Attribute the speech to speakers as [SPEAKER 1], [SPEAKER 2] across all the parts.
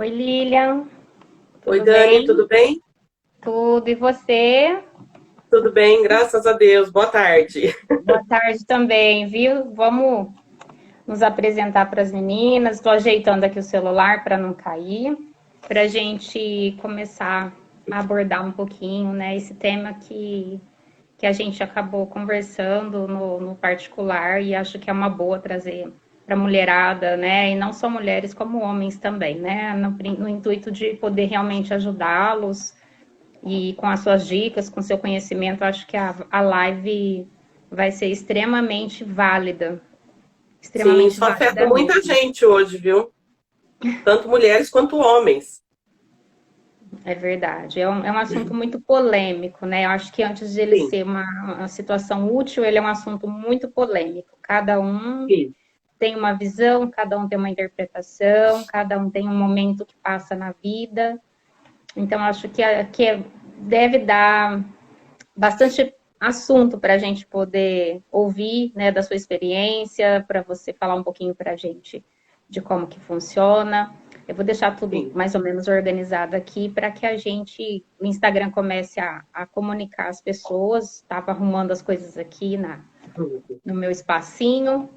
[SPEAKER 1] Oi, Lilian,
[SPEAKER 2] Oi,
[SPEAKER 1] tudo
[SPEAKER 2] Dani,
[SPEAKER 1] bem?
[SPEAKER 2] tudo bem?
[SPEAKER 1] Tudo e você?
[SPEAKER 2] Tudo bem, graças a Deus. Boa tarde.
[SPEAKER 1] Boa tarde também, viu? Vamos nos apresentar para as meninas. Estou ajeitando aqui o celular para não cair, para a gente começar a abordar um pouquinho, né, esse tema que a gente acabou conversando no particular e acho que é uma boa trazer para a mulherada, né? E não só mulheres, como homens também, né? No intuito de poder realmente ajudá-los. E com as suas dicas, com seu conhecimento, acho que a live vai ser
[SPEAKER 2] Sim,
[SPEAKER 1] extremamente
[SPEAKER 2] isso afeta
[SPEAKER 1] válida
[SPEAKER 2] muita
[SPEAKER 1] mesmo.
[SPEAKER 2] gente hoje, viu? Tanto mulheres quanto homens.
[SPEAKER 1] É verdade. É um assunto muito polêmico, né? Eu acho que antes de ele
[SPEAKER 2] Sim,
[SPEAKER 1] ser uma situação útil, ele é um assunto muito polêmico. Cada um
[SPEAKER 2] sim,
[SPEAKER 1] tem uma visão, cada um tem uma interpretação, cada um tem um momento que passa na vida. Então, acho que deve dar bastante assunto para a gente poder ouvir, né, da sua experiência, para você falar um pouquinho para a gente de como que funciona. Eu vou deixar tudo
[SPEAKER 2] sim.
[SPEAKER 1] mais ou menos organizado aqui para que o Instagram comece a comunicar as pessoas. Estava arrumando as coisas aqui no meu espacinho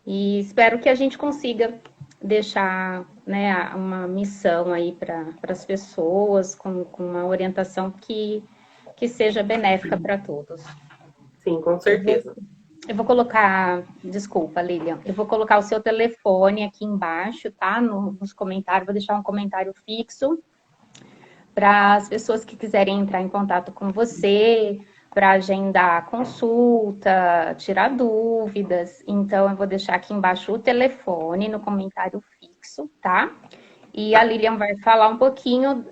[SPEAKER 1] e espero que a gente consiga deixar, né, uma missão aí para as pessoas com uma orientação que seja benéfica para todos.
[SPEAKER 2] Sim, com
[SPEAKER 1] Eu vou,
[SPEAKER 2] certeza.
[SPEAKER 1] eu vou colocar, desculpa, Lilian, eu vou colocar o seu telefone aqui embaixo, tá? Nos comentários, vou deixar um comentário fixo para as pessoas que quiserem entrar em contato com você, para agendar consulta, tirar dúvidas. Então, eu vou deixar aqui embaixo o telefone no comentário fixo, tá? E a
[SPEAKER 2] Tá,
[SPEAKER 1] Lilian vai falar um pouquinho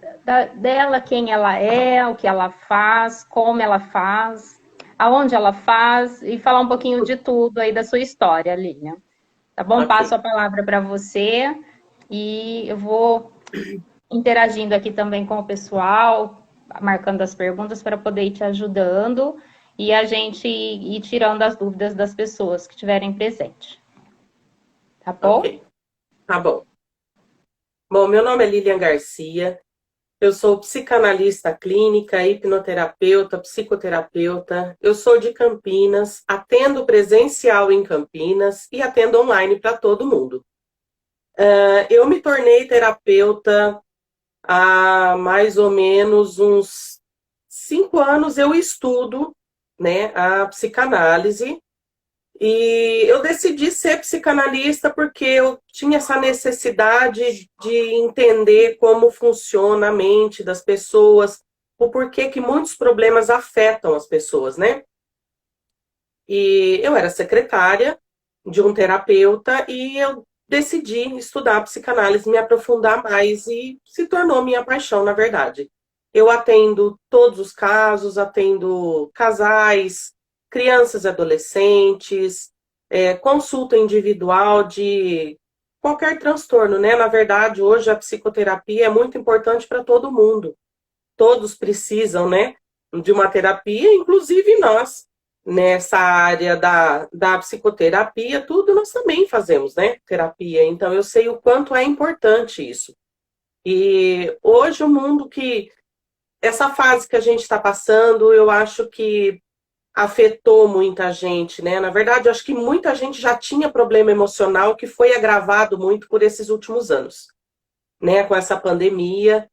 [SPEAKER 1] dela, quem ela é, o que ela faz, como ela faz, aonde ela faz, e falar um pouquinho de tudo aí da sua história, Lilian. Tá bom? Passo
[SPEAKER 2] ok.
[SPEAKER 1] a palavra para você e eu vou interagindo aqui também com o pessoal, marcando as perguntas para poder ir te ajudando e a gente ir tirando as dúvidas das pessoas que estiverem presentes. Tá bom?
[SPEAKER 2] Ok, tá bom. Bom, meu nome é Lilian Garcia. Eu sou psicanalista clínica, hipnoterapeuta, psicoterapeuta. Eu sou de Campinas, atendo presencial em Campinas e atendo online para todo mundo. Eu me tornei terapeuta há mais ou menos uns 5 anos. Eu estudo, né, a psicanálise, e eu decidi ser psicanalista porque eu tinha essa necessidade de entender como funciona a mente das pessoas, o porquê que muitos problemas afetam as pessoas, né? E eu era secretária de um terapeuta e eu decidi estudar psicanálise, me aprofundar mais e se tornou minha paixão, na verdade. Eu atendo todos os casos, atendo casais, crianças e adolescentes, consulta individual de qualquer transtorno, né? Na verdade, hoje a psicoterapia é muito importante para todo mundo. Todos precisam, né, de uma terapia, inclusive nós, nessa área da psicoterapia, tudo nós também fazemos, né, terapia. Então, eu sei o quanto é importante isso. E hoje, o mundo essa fase que a gente está passando, eu acho que afetou muita gente, né? Na verdade, eu acho que muita gente já tinha problema emocional que foi agravado muito por esses últimos anos, né? Com essa pandemia.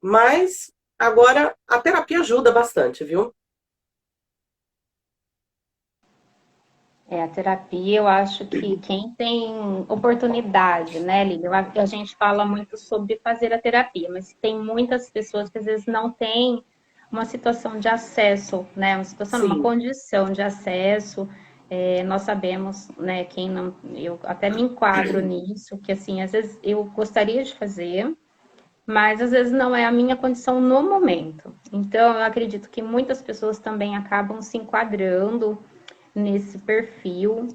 [SPEAKER 2] Mas agora a terapia ajuda bastante, viu?
[SPEAKER 1] A terapia, eu acho que quem tem oportunidade, né, Lili? A gente fala muito sobre fazer a terapia, mas tem muitas pessoas que às vezes não têm uma situação de acesso, né, uma situação, uma
[SPEAKER 2] Sim,
[SPEAKER 1] condição de acesso. Nós sabemos, né, quem não, eu até me enquadro nisso, que assim, às vezes eu gostaria de fazer, mas às vezes não é a minha condição no momento. Então, eu acredito que muitas pessoas também acabam se enquadrando nesse perfil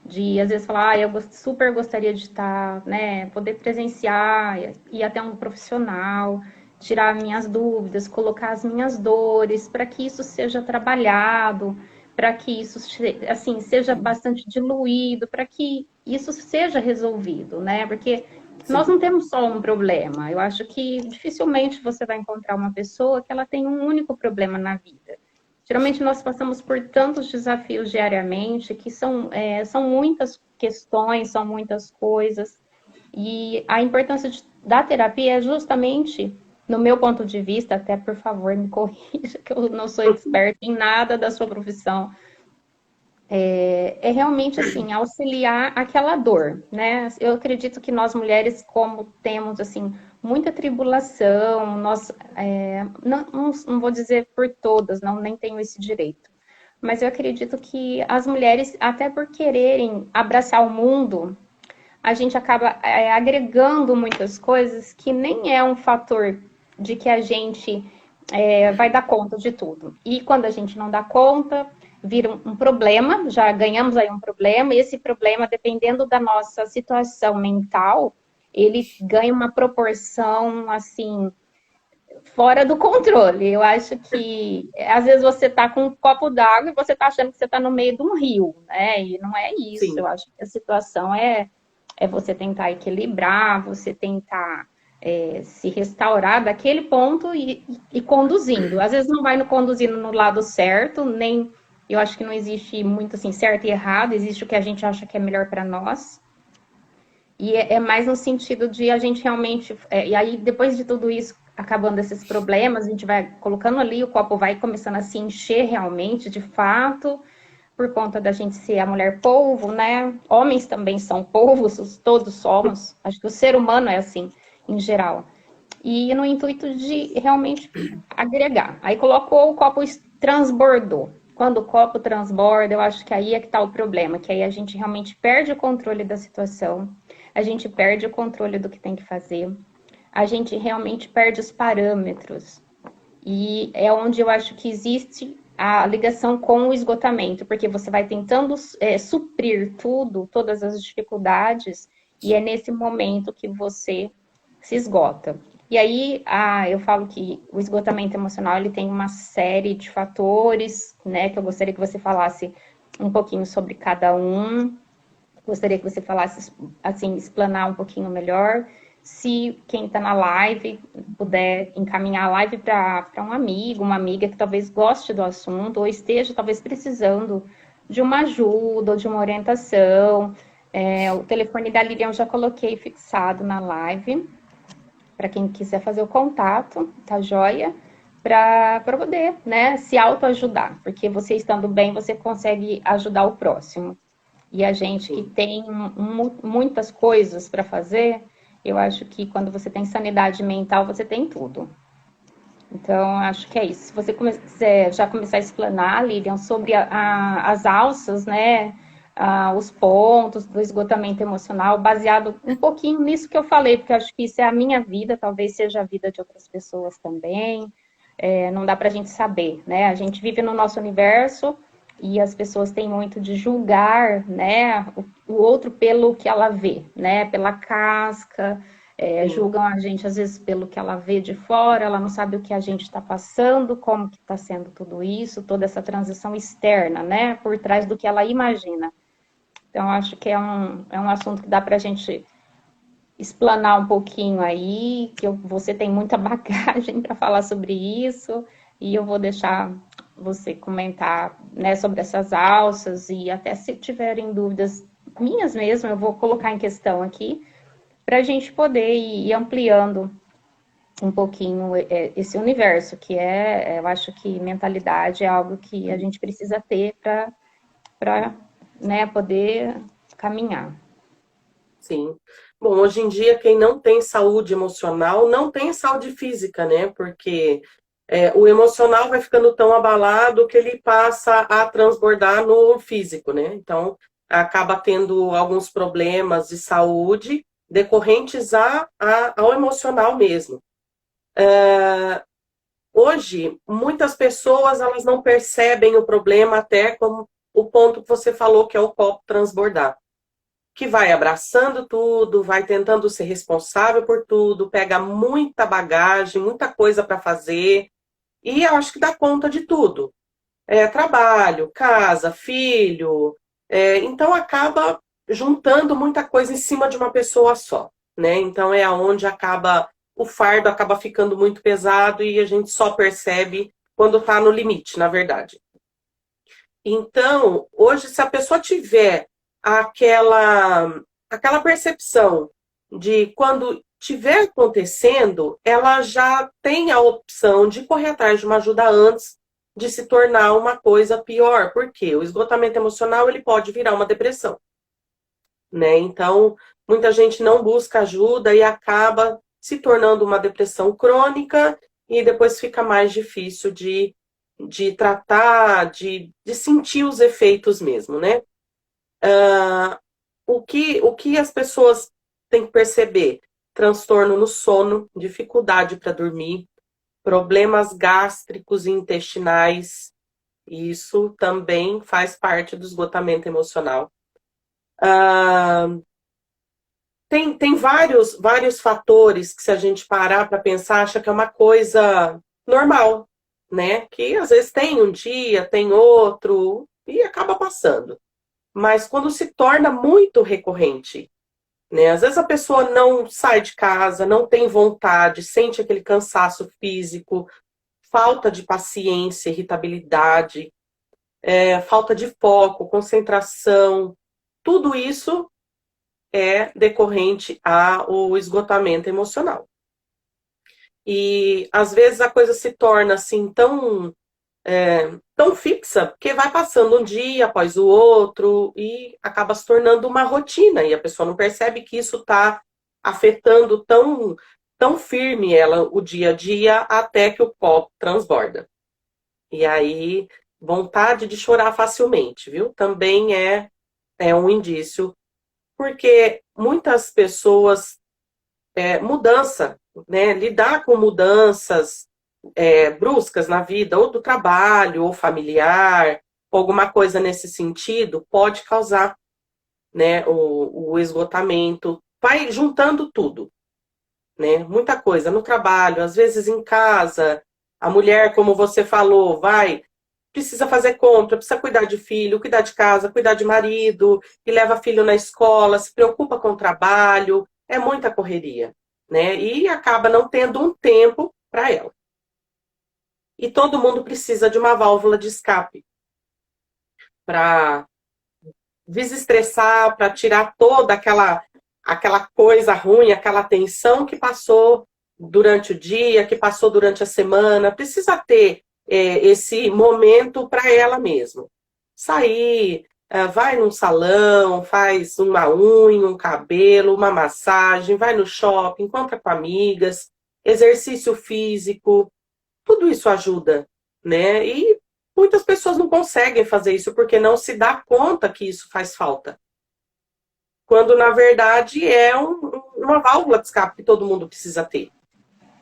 [SPEAKER 1] de às vezes falar, eu super gostaria de estar, né, poder presenciar, ir até um profissional, tirar minhas dúvidas, colocar as minhas dores, para que isso seja trabalhado, para que isso assim seja bastante diluído, para que isso seja resolvido, né? Porque nós
[SPEAKER 2] sim,
[SPEAKER 1] não temos só um problema. Eu acho que dificilmente você vai encontrar uma pessoa que ela tem um único problema na vida. Geralmente nós passamos por tantos desafios diariamente que são muitas questões, são muitas coisas. E a importância da terapia é justamente, no meu ponto de vista, até por favor me corrija, que eu não sou experta em nada da sua profissão, é realmente assim, auxiliar aquela dor, né? Eu acredito que nós mulheres, como temos assim, muita tribulação, não vou dizer por todas, não, nem tenho esse direito. Mas eu acredito que as mulheres, até por quererem abraçar o mundo, a gente acaba agregando muitas coisas que nem é um fator de que a gente vai dar conta de tudo. E quando a gente não dá conta, vira um problema, já ganhamos aí um problema, e esse problema, dependendo da nossa situação mental, ele ganha uma proporção assim fora do controle. Eu acho que às vezes você está com um copo d'água e você está achando que você está no meio de um rio, né? E não é isso.
[SPEAKER 2] sim.
[SPEAKER 1] Eu acho que a situação é você tentar equilibrar, você tentar se restaurar daquele ponto e conduzindo. Às vezes não vai no conduzindo no lado certo, nem eu acho que não existe muito assim certo e errado, existe o que a gente acha que é melhor para nós. E é mais no sentido de a gente realmente. E aí, depois de tudo isso, acabando esses problemas, a gente vai colocando ali, o copo vai começando a se encher realmente, de fato, por conta da gente ser a mulher polvo, né? Homens também são polvos, todos somos. Acho que o ser humano é assim, em geral. E no intuito de realmente agregar. Aí colocou o copo transbordou. Quando o copo transborda, eu acho que aí é que está o problema, que aí a gente realmente perde o controle da situação, a gente perde o controle do que tem que fazer, a gente realmente perde os parâmetros. E é onde eu acho que existe a ligação com o esgotamento, porque você vai tentando suprir tudo, todas as dificuldades, e é nesse momento que você se esgota. E aí, eu falo que o esgotamento emocional ele tem uma série de fatores, né? Que eu gostaria que você falasse um pouquinho sobre cada um. Gostaria que você falasse, assim, explanar um pouquinho melhor. Se quem está na live puder encaminhar a live para um amigo, uma amiga que talvez goste do assunto ou esteja talvez precisando de uma ajuda ou de uma orientação. O telefone da Lilian eu já coloquei fixado na live para quem quiser fazer o contato, tá joia? Para poder, né, se autoajudar, porque você estando bem, você consegue ajudar o próximo. E a gente que
[SPEAKER 2] Sim.
[SPEAKER 1] tem muitas coisas para fazer, eu acho que quando você tem sanidade mental, você tem tudo. Então, acho que é isso. Se você quiser já começar a explanar, Lilian, sobre as alças, né? Os pontos do esgotamento emocional, baseado um pouquinho nisso que eu falei, porque acho que isso é a minha vida, talvez seja a vida de outras pessoas também. Não dá para a gente saber, né? A gente vive no nosso universo e as pessoas têm muito de julgar, né? O outro pelo que ela vê, né? Pela casca,
[SPEAKER 2] Sim.
[SPEAKER 1] julgam a gente às vezes pelo que ela vê de fora, ela não sabe o que a gente está passando, como que está sendo tudo isso, toda essa transição externa, né, por trás do que ela imagina. Então, acho que é um assunto que dá para a gente explanar um pouquinho aí, que você tem muita bagagem para falar sobre isso, e eu vou deixar você comentar, né, sobre essas alças, e até se tiverem dúvidas minhas mesmo, eu vou colocar em questão aqui, para a gente poder ir ampliando um pouquinho esse universo, que eu acho que mentalidade é algo que a gente precisa ter para né, poder caminhar.
[SPEAKER 2] Sim. Bom, hoje em dia, quem não tem saúde emocional não tem saúde física, né? Porque o emocional vai ficando tão abalado que ele passa a transbordar no físico, né? Então, acaba tendo alguns problemas de saúde decorrentes ao emocional mesmo. Hoje, muitas pessoas elas não percebem o problema até como o ponto que você falou, que é o copo transbordar, que vai abraçando tudo, vai tentando ser responsável por tudo, pega muita bagagem, muita coisa para fazer, e eu acho que dá conta de tudo. Trabalho, casa, filho, então acaba juntando muita coisa em cima de uma pessoa só, né? Então é aonde o fardo acaba ficando muito pesado e a gente só percebe quando está no limite, na verdade. Então, hoje, se a pessoa tiver aquela percepção de quando estiver acontecendo, ela já tem a opção de correr atrás de uma ajuda antes de se tornar uma coisa pior, porque o esgotamento emocional ele pode virar uma depressão, né? Então, muita gente não busca ajuda e acaba se tornando uma depressão crônica e depois fica mais difícil de tratar, de sentir os efeitos mesmo, né? O que as pessoas têm que perceber? Transtorno no sono, dificuldade para dormir, problemas gástricos e intestinais, isso também faz parte do esgotamento emocional. Tem vários fatores que, se a gente parar para pensar, acha que é uma coisa normal, né? Que às vezes tem um dia, tem outro, e acaba passando. Mas quando se torna muito recorrente, né? Às vezes a pessoa não sai de casa, não tem vontade, sente aquele cansaço físico, falta de paciência, irritabilidade, falta de foco, concentração, tudo isso é decorrente ao esgotamento emocional. E às vezes a coisa se torna assim tão fixa, porque vai passando um dia após o outro e acaba se tornando uma rotina, e a pessoa não percebe que isso está afetando tão firme ela o dia a dia até que o copo transborda. E aí, vontade de chorar facilmente, viu? Também é um indício, porque muitas pessoas, mudança, né? Lidar com mudanças bruscas na vida, ou do trabalho, ou familiar, alguma coisa nesse sentido, pode causar, né, o esgotamento. Vai juntando tudo, né? Muita coisa no trabalho, às vezes em casa, a mulher, como você falou, precisa fazer compra, precisa cuidar de filho, cuidar de casa, cuidar de marido, e leva filho na escola, se preocupa com o trabalho, é muita correria, né? E acaba não tendo um tempo para ela. E todo mundo precisa de uma válvula de escape para desestressar, para tirar toda aquela coisa ruim, aquela tensão que passou durante o dia, que passou durante a semana. Precisa ter esse momento para ela mesma. Sair, vai num salão, faz uma unha, um cabelo, uma massagem, vai no shopping, encontra com amigas, exercício físico. Tudo isso ajuda, né? E muitas pessoas não conseguem fazer isso porque não se dá conta que isso faz falta. Quando, na verdade, é uma válvula de escape que todo mundo precisa ter.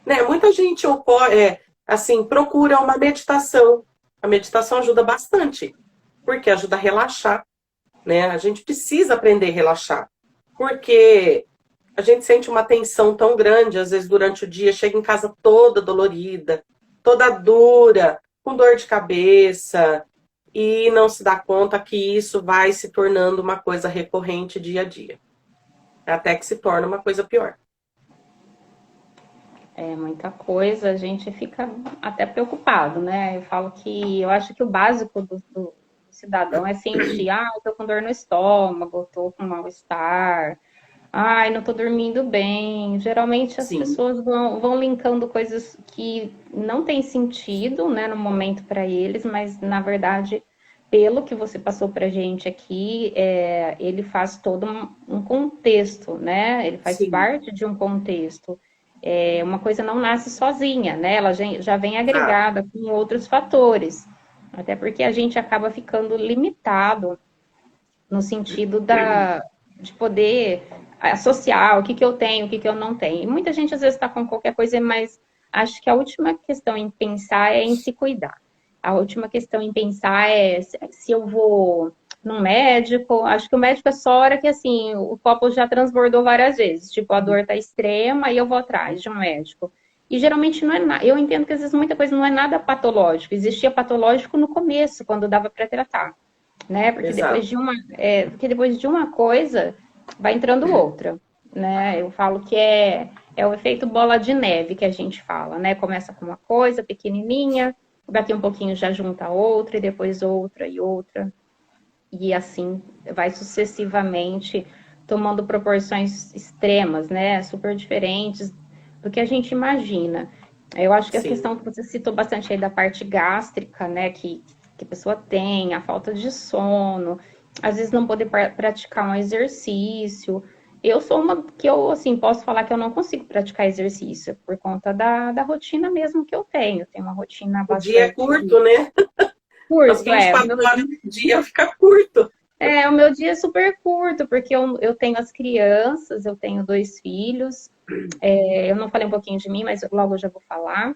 [SPEAKER 2] Né? Muita gente procura uma meditação. A meditação ajuda bastante, porque ajuda a relaxar. Né? A gente precisa aprender a relaxar, porque a gente sente uma tensão tão grande, às vezes durante o dia, chega em casa toda dolorida, toda dura, com dor de cabeça, e não se dá conta que isso vai se tornando uma coisa recorrente dia a dia, até que se torna uma coisa pior.
[SPEAKER 1] É muita coisa, a gente fica até preocupado, né? Eu acho que o básico do cidadão é sentir, eu tô com dor no estômago, tô com mal-estar, ai, não tô dormindo bem. Geralmente as
[SPEAKER 2] Sim.
[SPEAKER 1] pessoas vão linkando coisas que não têm sentido, né, no momento para eles, mas na verdade, pelo que você passou pra gente aqui, ele faz todo um contexto, né? Ele faz
[SPEAKER 2] Sim.
[SPEAKER 1] parte de um contexto. Uma coisa não nasce sozinha, né? Ela já vem agregada com outros fatores. Até porque a gente acaba ficando limitado no sentido de poder associar o que eu tenho, o que eu não tenho. E muita gente às vezes está com qualquer coisa, mas acho que a última questão em pensar é em se cuidar. A última questão em pensar é se eu vou num médico. Acho que o médico é só a hora que assim, o copo já transbordou várias vezes. Tipo, a dor tá extrema e eu vou atrás de um médico. E geralmente não é nada. Eu entendo que às vezes muita coisa não é nada patológico. Existia patológico no começo, quando dava para tratar. Né? Porque depois de uma coisa vai entrando outra. né? Eu falo que é o efeito bola de neve que a gente fala, né? Começa com uma coisa pequenininha, daqui um pouquinho já junta outra, e depois outra e outra. E assim vai sucessivamente tomando proporções extremas, né? Super diferentes do que a gente imagina. Eu acho que a
[SPEAKER 2] Sim.
[SPEAKER 1] questão que você citou bastante aí da parte gástrica, né? Que a pessoa tem, a falta de sono, às vezes não poder praticar um exercício. Eu sou uma que eu, assim, posso falar que eu não consigo praticar exercício por conta da rotina mesmo que eu tenho. Tenho uma rotina
[SPEAKER 2] O dia é
[SPEAKER 1] bastante
[SPEAKER 2] curto, né? As
[SPEAKER 1] curto,
[SPEAKER 2] vinte e
[SPEAKER 1] é.
[SPEAKER 2] quatro horas do dia fica curto.
[SPEAKER 1] O meu dia é super curto, porque eu tenho as crianças, eu tenho 2 filhos. Eu não falei um pouquinho de mim, mas logo eu já vou falar.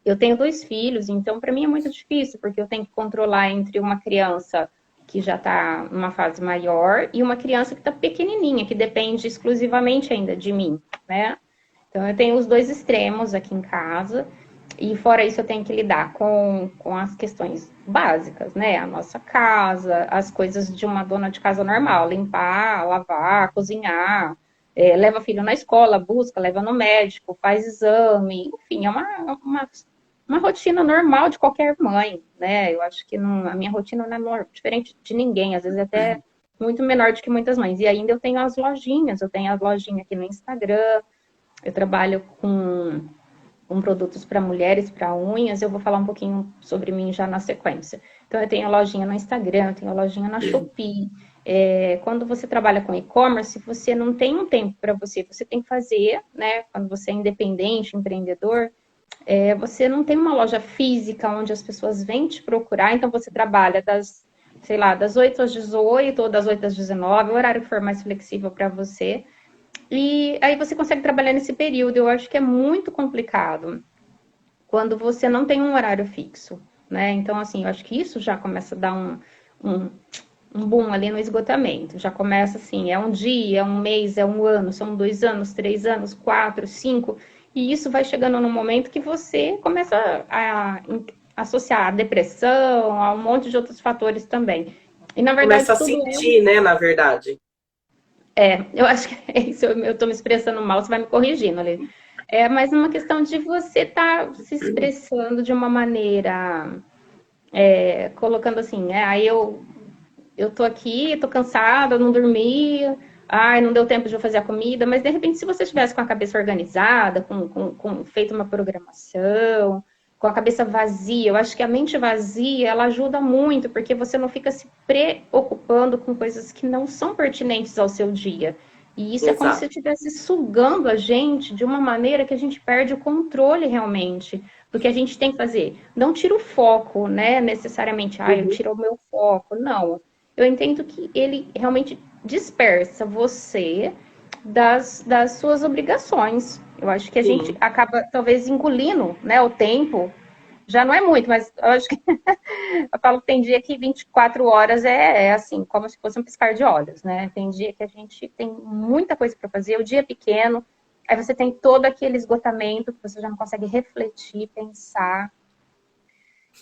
[SPEAKER 1] Eu tenho 2 filhos, então para mim é muito difícil, porque eu tenho que controlar entre uma criança que já está numa fase maior e uma criança que está pequenininha, que depende exclusivamente ainda de mim, né? Então eu tenho os dois extremos aqui em casa. E fora isso, eu tenho que lidar com as questões básicas, né? A nossa casa, as coisas de uma dona de casa normal, limpar, lavar, cozinhar, leva filho na escola, busca, leva no médico, faz exame, enfim, é uma rotina normal de qualquer mãe, né? Eu acho que não, a minha rotina não é diferente de ninguém, às vezes até muito menor do que muitas mães. E ainda eu tenho as lojinhas, eu tenho as lojinhas aqui no Instagram, eu trabalho com produtos para mulheres, para unhas, eu vou falar um pouquinho sobre mim já na sequência. Então, eu tenho lojinha no Instagram, eu tenho lojinha na Shopee. Quando você trabalha com e-commerce, você não tem um tempo para você, você tem que fazer, né? Quando você é independente, empreendedor, você não tem uma loja física onde as pessoas vêm te procurar, então você trabalha sei lá, das 8 às 18 ou das 8 às 19, o horário que for mais flexível para você. E aí você consegue trabalhar nesse período. Eu acho que é muito complicado quando você não tem um horário fixo, né? Então, assim, eu acho que isso já começa a dar um, um boom ali no esgotamento. Já começa assim, é um dia, é um mês, é um ano, são 2 anos, 3 anos, 4, 5, e isso vai chegando num momento que você começa a associar a depressão, a um monte de outros fatores também. E na
[SPEAKER 2] Começa
[SPEAKER 1] verdade
[SPEAKER 2] a
[SPEAKER 1] tudo
[SPEAKER 2] sentir, né, na verdade.
[SPEAKER 1] eu acho que é isso, eu estou me expressando mal, você vai me corrigindo ali. Mas uma questão de você estar se expressando de uma maneira, colocando assim, aí eu tô aqui, tô cansada, não dormi, ai, não deu tempo de eu fazer a comida, mas de repente, se você estivesse com a cabeça organizada, com feito uma programação, com a cabeça vazia, eu acho que a mente vazia, ela ajuda muito, porque você não fica se preocupando com coisas que não são pertinentes ao seu dia. E isso é como se
[SPEAKER 2] Exato.
[SPEAKER 1] estivesse sugando a gente de uma maneira que a gente perde o controle realmente do que a gente tem que fazer. Não tira o foco, né? Necessariamente, eu
[SPEAKER 2] Uhum.
[SPEAKER 1] tiro o meu foco. Não. Eu entendo que ele realmente dispersa você das suas obrigações. Eu acho que a gente
[SPEAKER 2] Sim,
[SPEAKER 1] acaba, talvez, engolindo, né, o tempo. Já não é muito, mas eu acho que eu falo que tem dia que 24 horas é assim, como se fosse um piscar de olhos, né? Tem dia que a gente tem muita coisa para fazer, o dia é pequeno, aí você tem todo aquele esgotamento que você já não consegue refletir, pensar,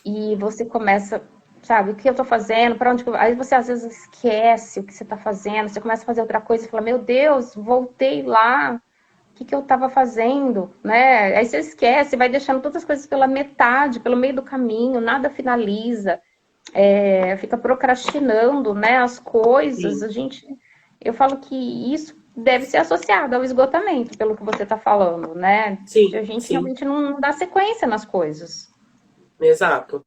[SPEAKER 1] e você começa, sabe, o que eu tô fazendo, para onde que eu... Aí você às vezes esquece o que você tá fazendo, você começa a fazer outra coisa e fala, meu Deus, voltei lá, o que eu estava fazendo, né? Aí você esquece, vai deixando todas as coisas pela metade, pelo meio do caminho, nada finaliza, fica procrastinando, né? As coisas,
[SPEAKER 2] sim,
[SPEAKER 1] eu falo que isso deve ser associado ao esgotamento, pelo que você está falando, né? De
[SPEAKER 2] sim,
[SPEAKER 1] a gente
[SPEAKER 2] sim,
[SPEAKER 1] realmente não dá sequência nas coisas.
[SPEAKER 2] exato.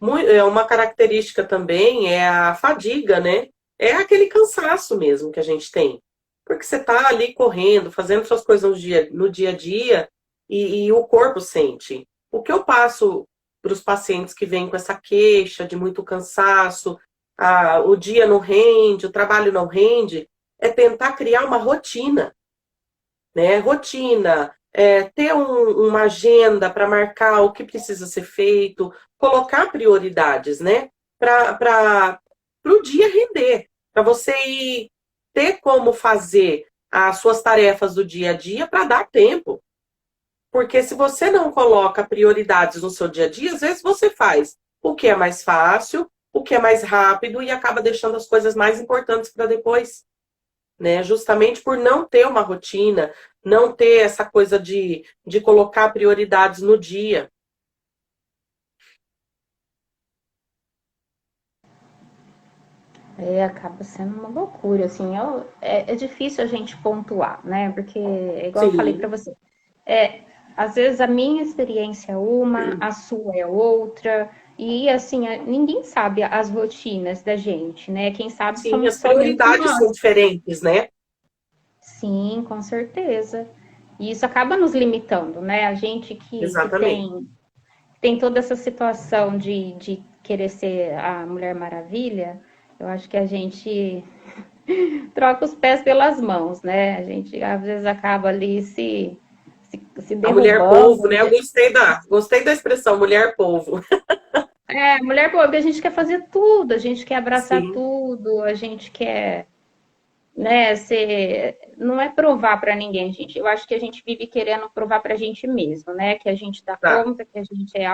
[SPEAKER 2] Uma característica também é a fadiga, né? É aquele cansaço mesmo que a gente tem. Porque você está ali correndo, fazendo suas coisas no dia a dia e o corpo sente. O que eu passo para os pacientes que vêm com essa queixa de muito cansaço, o dia não rende, o trabalho não rende, é tentar criar uma rotina, né? Rotina, ter uma agenda para marcar o que precisa ser feito, colocar prioridades, né? Para o dia render, para você ir ter como fazer as suas tarefas do dia a dia para dar tempo. Porque se você não coloca prioridades no seu dia a dia, às vezes você faz o que é mais fácil, o que é mais rápido e acaba deixando as coisas mais importantes para depois. né? Justamente por não ter uma rotina, não ter essa coisa de colocar prioridades no dia.
[SPEAKER 1] Acaba sendo uma loucura, assim, é difícil a gente pontuar, né? Porque, igual eu falei para
[SPEAKER 2] Sim,
[SPEAKER 1] você, é, às vezes a minha experiência é uma, a sua é outra, e assim, ninguém sabe as rotinas da gente, né? Quem sabe
[SPEAKER 2] sim,
[SPEAKER 1] somos
[SPEAKER 2] as
[SPEAKER 1] somente
[SPEAKER 2] prioridades são
[SPEAKER 1] nós.
[SPEAKER 2] diferentes, né?
[SPEAKER 1] Sim, com certeza. E isso acaba nos limitando, né? A gente que
[SPEAKER 2] Exatamente.
[SPEAKER 1] tem toda essa situação de querer ser a Mulher Maravilha, eu acho que a gente troca os pés pelas mãos, né? A gente às vezes acaba ali se
[SPEAKER 2] A mulher polvo,
[SPEAKER 1] derrubando.
[SPEAKER 2] né? Eu gostei da expressão mulher polvo.
[SPEAKER 1] Mulher, pô, porque a gente quer fazer tudo, a gente quer abraçar
[SPEAKER 2] Sim,
[SPEAKER 1] tudo, a gente quer, né, não é provar para ninguém, gente. Eu acho que a gente vive querendo provar para a gente mesmo, né? Que a gente dá
[SPEAKER 2] tá.
[SPEAKER 1] conta, que a gente é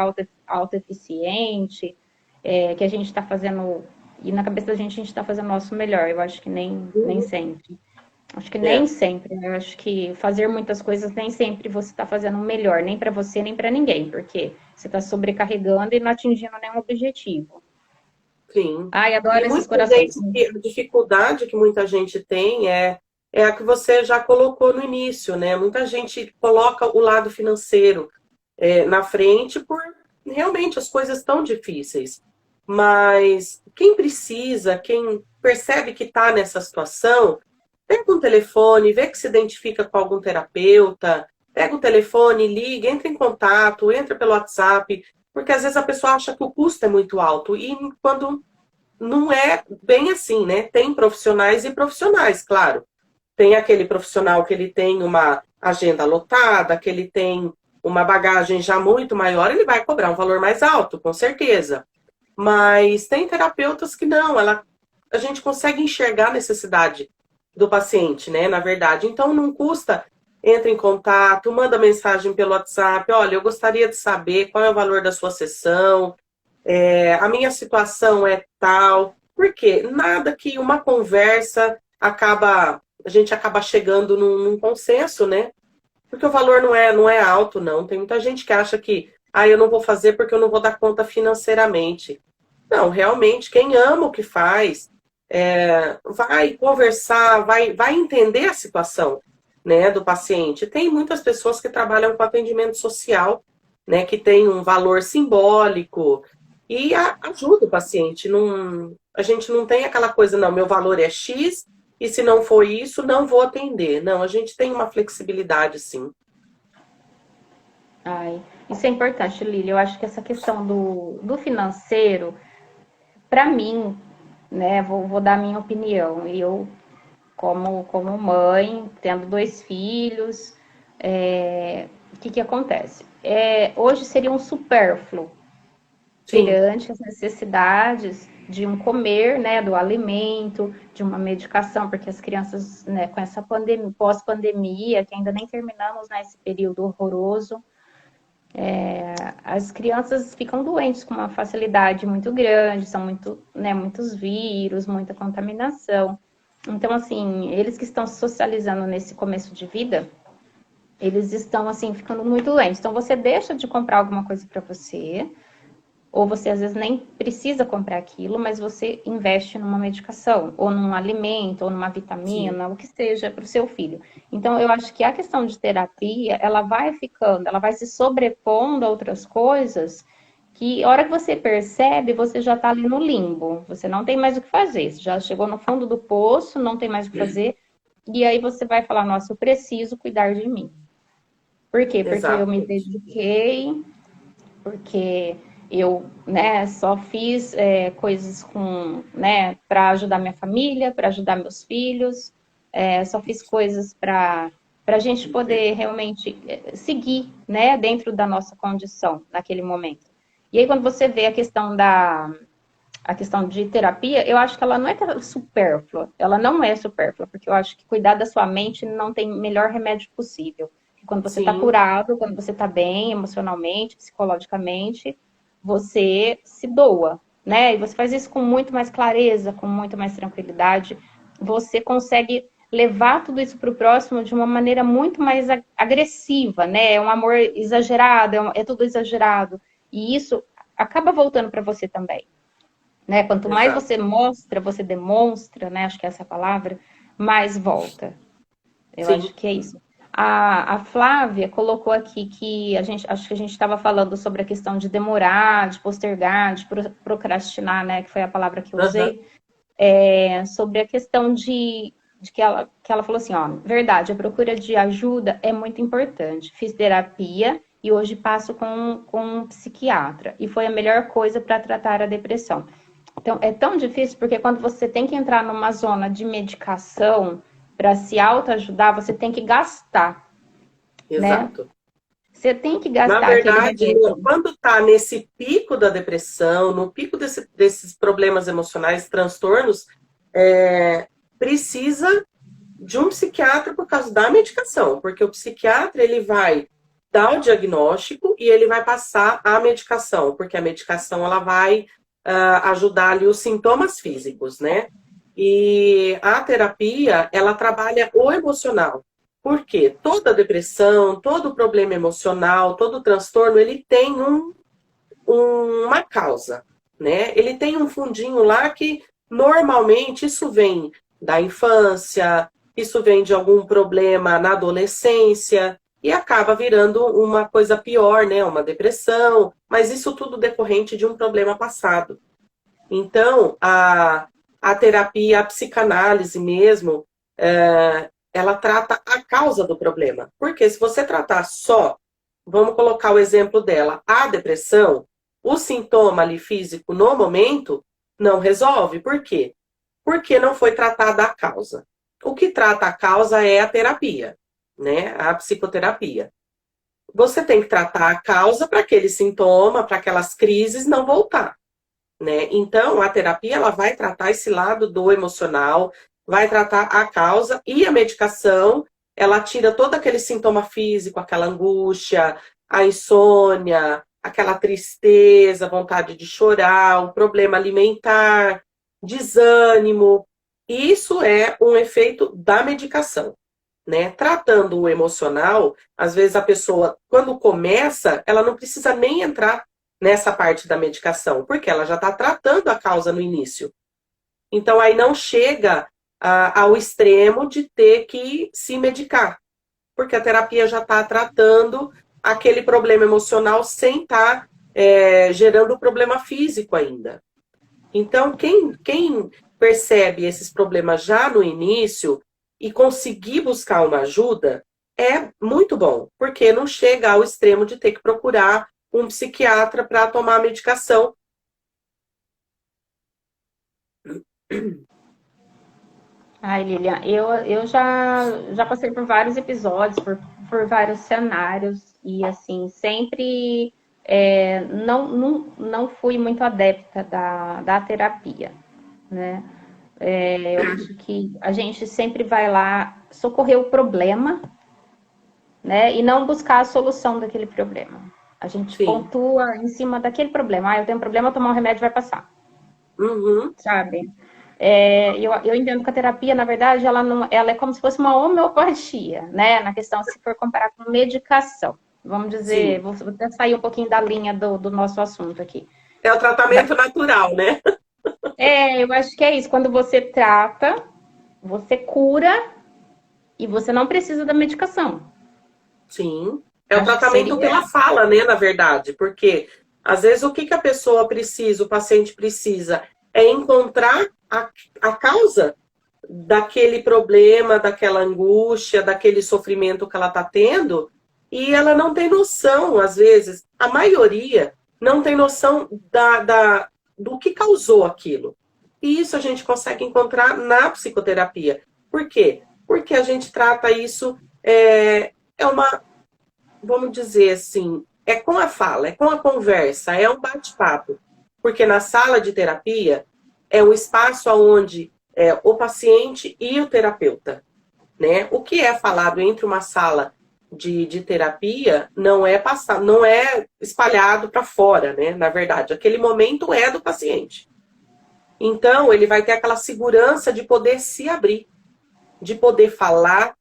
[SPEAKER 1] autoeficiente, que a gente está fazendo, e na cabeça da gente a gente está fazendo o nosso melhor. Eu acho que nem
[SPEAKER 2] Uhum.
[SPEAKER 1] sempre. Acho que nem
[SPEAKER 2] É.
[SPEAKER 1] sempre, né? Eu acho que fazer muitas coisas nem sempre você está fazendo o melhor, nem para você, nem para ninguém, porque você está sobrecarregando e não atingindo nenhum objetivo.
[SPEAKER 2] Sim.
[SPEAKER 1] Ai,
[SPEAKER 2] E
[SPEAKER 1] adoro esses
[SPEAKER 2] muita
[SPEAKER 1] corações.
[SPEAKER 2] gente, a dificuldade que muita gente tem é a que você já colocou no início, né? Muita gente coloca o lado financeiro na frente por realmente as coisas estão difíceis. Mas quem precisa, quem percebe que está nessa situação, pega um telefone, vê que se identifica com algum terapeuta, pega o telefone, liga, entra em contato, entra pelo WhatsApp, porque às vezes a pessoa acha que o custo é muito alto e quando não é bem assim, né? Tem profissionais e profissionais, claro. Tem aquele profissional que ele tem uma agenda lotada, que ele tem uma bagagem já muito maior, ele vai cobrar um valor mais alto, com certeza. Mas tem terapeutas que não, a gente consegue enxergar a necessidade do paciente, né? Na verdade. Então não custa, entra em contato, manda mensagem pelo WhatsApp, olha, eu gostaria de saber qual é o valor da sua sessão, a minha situação é tal. Por quê? Nada que uma conversa a gente acaba chegando num consenso, né? Porque o valor não é alto, não. Tem muita gente que acha que, eu não vou fazer porque eu não vou dar conta financeiramente. Não, realmente, quem ama o que faz, vai conversar, vai entender a situação, né, do paciente. Tem muitas pessoas que trabalham com atendimento social, né, que tem um valor simbólico e ajuda o paciente. Não, a gente não tem aquela coisa, não, meu valor é X e se não for isso, não vou atender. Não, a gente tem uma flexibilidade, sim.
[SPEAKER 1] Ai, isso é importante, Lili. Eu acho que essa questão do financeiro, para mim, né, vou dar a minha opinião. Eu, como mãe, tendo dois filhos, o que acontece? Hoje seria um supérfluo
[SPEAKER 2] Sim,
[SPEAKER 1] perante as necessidades de um comer, né, do alimento, de uma medicação, porque as crianças, né, com essa pandemia, pós-pandemia, que ainda nem terminamos, né, esse período horroroso, as crianças ficam doentes com uma facilidade muito grande, são muitos vírus, muita contaminação. Então, assim, eles que estão se socializando nesse começo de vida, eles estão, assim, ficando muito doentes. Então, você deixa de comprar alguma coisa para você, ou você às vezes nem precisa comprar aquilo, mas você investe numa medicação, ou num alimento, ou numa
[SPEAKER 2] sim,
[SPEAKER 1] vitamina, o que seja para o seu filho. Então, eu acho que a questão de terapia, ela vai ficando, ela vai se sobrepondo a outras coisas, que a hora que você percebe, você já está ali no limbo, você não tem mais o que fazer, você já chegou no fundo do poço, não tem mais o que fazer, e aí você vai falar, nossa, eu preciso cuidar de mim. Por quê? Porque eu me
[SPEAKER 2] exatamente.
[SPEAKER 1] dediquei, porque eu, né, só fiz coisas com, né, para ajudar minha família, para ajudar meus filhos, só fiz coisas para a gente poder realmente seguir, né, dentro da nossa condição naquele momento. E aí quando você vê a questão de terapia, eu acho que ela não é supérflua, ela não é supérflua, porque eu acho que cuidar da sua mente não tem melhor remédio possível. Quando você está
[SPEAKER 2] Sim,
[SPEAKER 1] curado, quando você está bem emocionalmente, psicologicamente, você se doa, né? E você faz isso com muito mais clareza, com muito mais tranquilidade. Você consegue. levar tudo isso para o próximo de uma maneira muito mais agressiva, né? É um amor exagerado, é tudo exagerado. E isso acaba voltando para você também, né? Quanto mais
[SPEAKER 2] Exato.
[SPEAKER 1] você mostra, você demonstra, né? Acho que é essa palavra, mais volta. Eu
[SPEAKER 2] Sim.
[SPEAKER 1] acho que é isso. A Flávia colocou aqui que acho que a gente estava falando sobre a questão de demorar, de postergar, de procrastinar, né? Que foi a palavra que eu
[SPEAKER 2] Aham.
[SPEAKER 1] usei. Sobre a questão de que ela falou assim, ó, verdade, a procura de ajuda é muito importante. Fiz terapia e hoje passo com um psiquiatra. E foi a melhor coisa para tratar a depressão. Então, é tão difícil porque quando você tem que entrar numa zona de medicação para se autoajudar, você tem que gastar, né?
[SPEAKER 2] Exato.
[SPEAKER 1] Você tem que
[SPEAKER 2] Na
[SPEAKER 1] gastar aquele
[SPEAKER 2] verdade,
[SPEAKER 1] remédio.
[SPEAKER 2] quando está nesse pico da depressão, no pico desses problemas emocionais, transtornos, precisa de um psiquiatra por causa da medicação, porque o psiquiatra ele vai dar o diagnóstico e ele vai passar a medicação, porque a medicação ela vai ajudar ali os sintomas físicos, né? E a terapia, ela trabalha o emocional. Por quê? Toda depressão, todo problema emocional, todo transtorno, ele tem uma causa, né? Ele tem um fundinho lá que normalmente isso vem da infância, isso vem de algum problema na adolescência e acaba virando uma coisa pior, né? Uma depressão, mas isso tudo decorrente de um problema passado. Então, a terapia, a psicanálise mesmo, ela trata a causa do problema. Porque se você tratar só, vamos colocar o exemplo dela, a depressão, o sintoma ali físico no momento não resolve. Por quê? Porque não foi tratada a causa. O que trata a causa é a terapia, né? A psicoterapia. Você tem que tratar a causa para aquele sintoma, para aquelas crises não voltar, né? Então, a terapia ela vai tratar esse lado do emocional, vai tratar a causa e a medicação, ela tira todo aquele sintoma físico, aquela angústia, a insônia, aquela tristeza, vontade de chorar, o problema alimentar, desânimo. Isso é um efeito da medicação, né? Tratando o emocional, às vezes a pessoa, quando começa, ela não precisa nem entrar nessa parte da medicação, porque ela já está tratando a causa no início. Então, aí não chega ao extremo de ter que se medicar, porque a terapia já está tratando aquele problema emocional sem estar gerando problema físico ainda. Então, quem percebe esses problemas já no início e conseguir buscar uma ajuda, é muito bom, porque não chega ao extremo de ter que procurar um psiquiatra para tomar a medicação.
[SPEAKER 1] Ai, Lilian, eu já passei por vários episódios, por vários cenários, e assim, sempre não fui muito adepta da terapia, né? Eu acho que a gente sempre vai lá socorrer o problema, né? E não buscar a solução daquele problema. A gente
[SPEAKER 2] Sim.
[SPEAKER 1] pontua em cima daquele problema. Ah, eu tenho um problema, tomar um remédio vai passar,
[SPEAKER 2] Uhum.
[SPEAKER 1] sabe? Eu entendo que a terapia, na verdade, ela é como se fosse uma homeopatia, né? Na questão, se for comparar com medicação. Vamos dizer,
[SPEAKER 2] Sim.
[SPEAKER 1] vou até sair um pouquinho da linha do nosso assunto aqui.
[SPEAKER 2] É o tratamento natural, né?
[SPEAKER 1] Eu acho que é isso. Quando você trata, você cura e você não precisa da medicação.
[SPEAKER 2] Sim. É o
[SPEAKER 1] Acho que
[SPEAKER 2] tratamento
[SPEAKER 1] seria.
[SPEAKER 2] pela fala, né, na verdade, porque às vezes o que a pessoa precisa, o paciente precisa, é encontrar a causa daquele problema, daquela angústia, daquele sofrimento que ela está tendo, e ela não tem noção, às vezes, a maioria não tem noção do que causou aquilo. E isso a gente consegue encontrar na psicoterapia. Por quê? Porque a gente trata isso, uma, vamos dizer assim, é com a fala, é com a conversa, é um bate-papo. Porque na sala de terapia é um espaço onde o paciente e o terapeuta, né? O que é falado entre uma sala de terapia não é passado, não é espalhado para fora, né? Na verdade, aquele momento é do paciente. Então, ele vai ter aquela segurança de poder se abrir. de poder falar.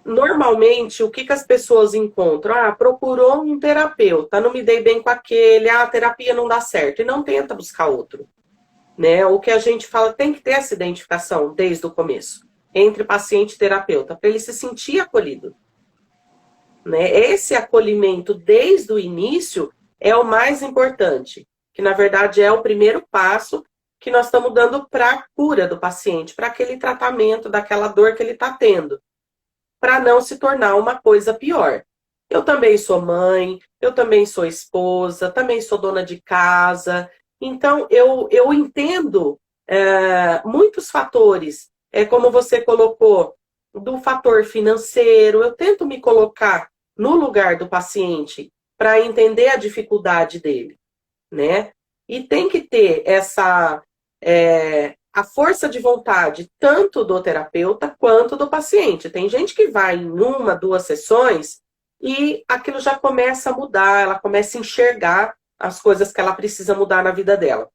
[SPEAKER 2] Normalmente, o que, que as pessoas encontram? Ah, procurou um terapeuta, não me dei bem com aquele, ah, a terapia não dá certo, e não tenta buscar outro. Né? O que a gente fala, tem que ter essa identificação desde o começo, entre paciente e terapeuta, para ele se sentir acolhido. Né? Esse acolhimento desde o início é o mais importante, que na verdade é o primeiro passo que nós estamos dando para a cura do paciente, para aquele tratamento daquela dor que ele está tendo, para não se tornar uma coisa pior. Eu também sou mãe, eu também sou esposa, também sou dona de casa, então eu entendo muitos fatores, como você colocou, do fator financeiro, eu tento me colocar no lugar do paciente para entender a dificuldade dele, né? E tem que ter a força de vontade tanto do terapeuta quanto do paciente. Tem gente que vai em uma, duas sessões e aquilo já começa a mudar, ela começa a enxergar as coisas que ela precisa mudar na vida dela.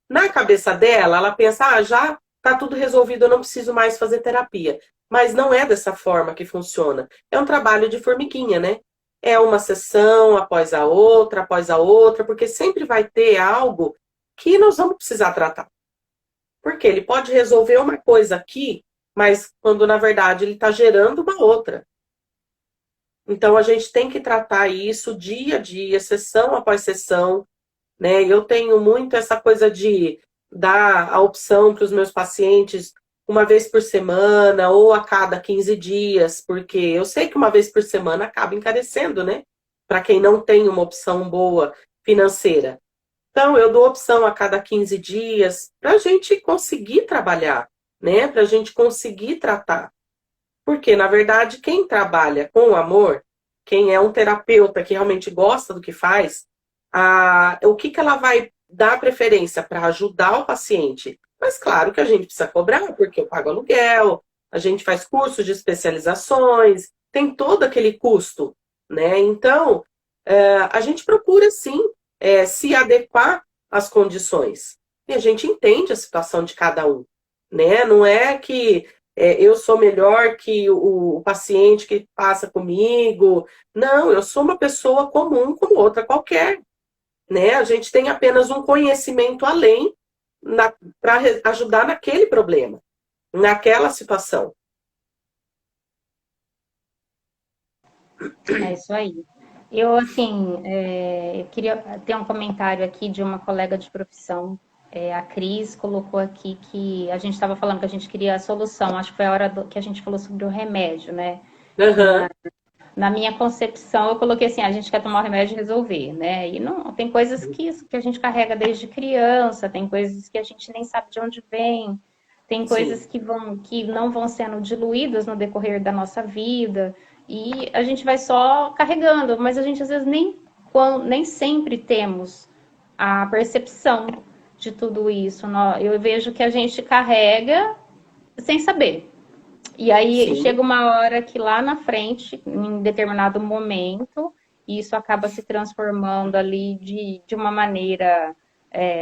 [SPEAKER 2] Na cabeça dela, ela pensa, ah, já está tudo resolvido, eu não preciso mais fazer terapia. Mas não é dessa forma que funciona. É um trabalho de formiguinha, né? É uma sessão após a outra, porque sempre vai ter algo que nós vamos precisar tratar. Porque ele pode resolver uma coisa aqui, mas quando na verdade ele está gerando uma outra. Então a gente tem que tratar isso dia a dia, sessão após sessão, né? Eu tenho muito essa coisa de dar a opção para os meus pacientes uma vez por semana ou a cada 15 dias, porque eu sei que uma vez por semana acaba encarecendo, né? Para quem não tem uma opção boa financeira. Então, eu dou opção a cada 15 dias para a gente conseguir trabalhar, né? Para a gente conseguir tratar. Porque, na verdade, quem trabalha com amor, quem é um terapeuta que realmente gosta do que faz, o que ela vai dar preferência para ajudar o paciente? Mas claro que a gente precisa cobrar, porque eu pago aluguel, a gente faz cursos de especializações, tem todo aquele custo, né? Então, a gente procura, sim, se adequar às condições. E a gente entende a situação de cada um, né? Não é que eu sou melhor que o paciente que passa comigo. Não, eu sou uma pessoa comum como outra qualquer, né? A gente tem apenas um conhecimento além para ajudar naquele problema, naquela situação.
[SPEAKER 1] É isso aí. Eu, assim, eu queria ter um comentário aqui de uma colega de profissão. A Cris colocou aqui que a gente estava falando que a gente queria a solução. Acho que foi a hora que a gente falou sobre o remédio, né?
[SPEAKER 2] Uhum.
[SPEAKER 1] Na minha concepção, eu coloquei assim, a gente quer tomar o remédio e resolver, né? E não, tem coisas que a gente carrega desde criança, tem coisas que a gente nem sabe de onde vem, tem
[SPEAKER 2] Sim,
[SPEAKER 1] coisas que não vão sendo diluídas no decorrer da nossa vida, e a gente vai só carregando, mas a gente às vezes nem sempre temos a percepção de tudo isso. Eu vejo que a gente carrega sem saber. E aí
[SPEAKER 2] sim.
[SPEAKER 1] chega uma hora que lá na frente, em determinado momento, isso acaba se transformando ali de uma maneira,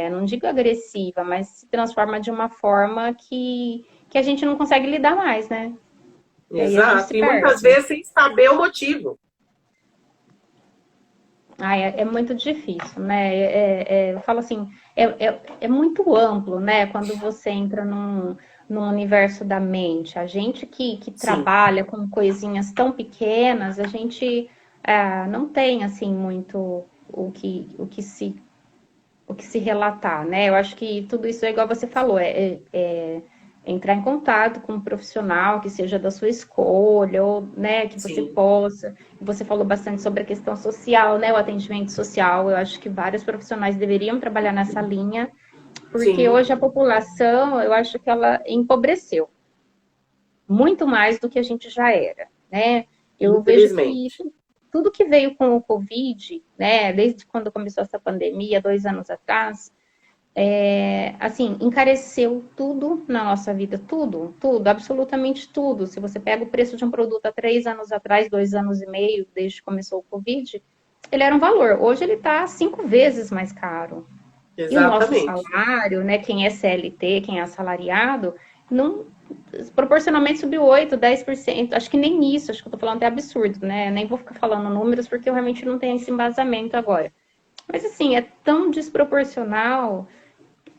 [SPEAKER 1] não digo agressiva, mas se transforma de uma forma que a gente não consegue lidar mais, né? E aí a gente se
[SPEAKER 2] Exato. E muitas
[SPEAKER 1] perde.
[SPEAKER 2] vezes sem saber o motivo.
[SPEAKER 1] Ah, é muito difícil, né? Eu falo assim, é muito amplo, né? Quando você entra num universo da mente. A gente que
[SPEAKER 2] Sim,
[SPEAKER 1] trabalha com coisinhas tão pequenas, a gente não tem assim muito o que se relatar, né? Eu acho que tudo isso é igual você falou, entrar em contato com um profissional que seja da sua escolha, ou, né, que você
[SPEAKER 2] sim,
[SPEAKER 1] possa. Você falou bastante sobre a questão social, né, o atendimento social. Eu acho que vários profissionais deveriam trabalhar nessa linha, porque
[SPEAKER 2] sim.
[SPEAKER 1] hoje a população, eu acho que ela empobreceu muito mais do que a gente já era, né? Eu vejo que
[SPEAKER 2] Infelizmente.
[SPEAKER 1] tudo que veio com o Covid, né, desde quando começou essa pandemia, 2 anos atrás, assim, encareceu tudo na nossa vida, tudo, tudo, absolutamente tudo. Se você pega o preço de um produto há 3 anos atrás, 2 anos e meio, desde que começou o Covid, ele era um valor. Hoje ele está 5 vezes mais caro. E o nosso
[SPEAKER 2] Exatamente.
[SPEAKER 1] salário, né, quem é CLT, quem é assalariado, não, proporcionalmente subiu 8, 10%. Acho que nem isso, acho que eu tô falando até absurdo, né? Nem vou ficar falando números porque eu realmente não tenho esse embasamento agora. Mas assim, é tão desproporcional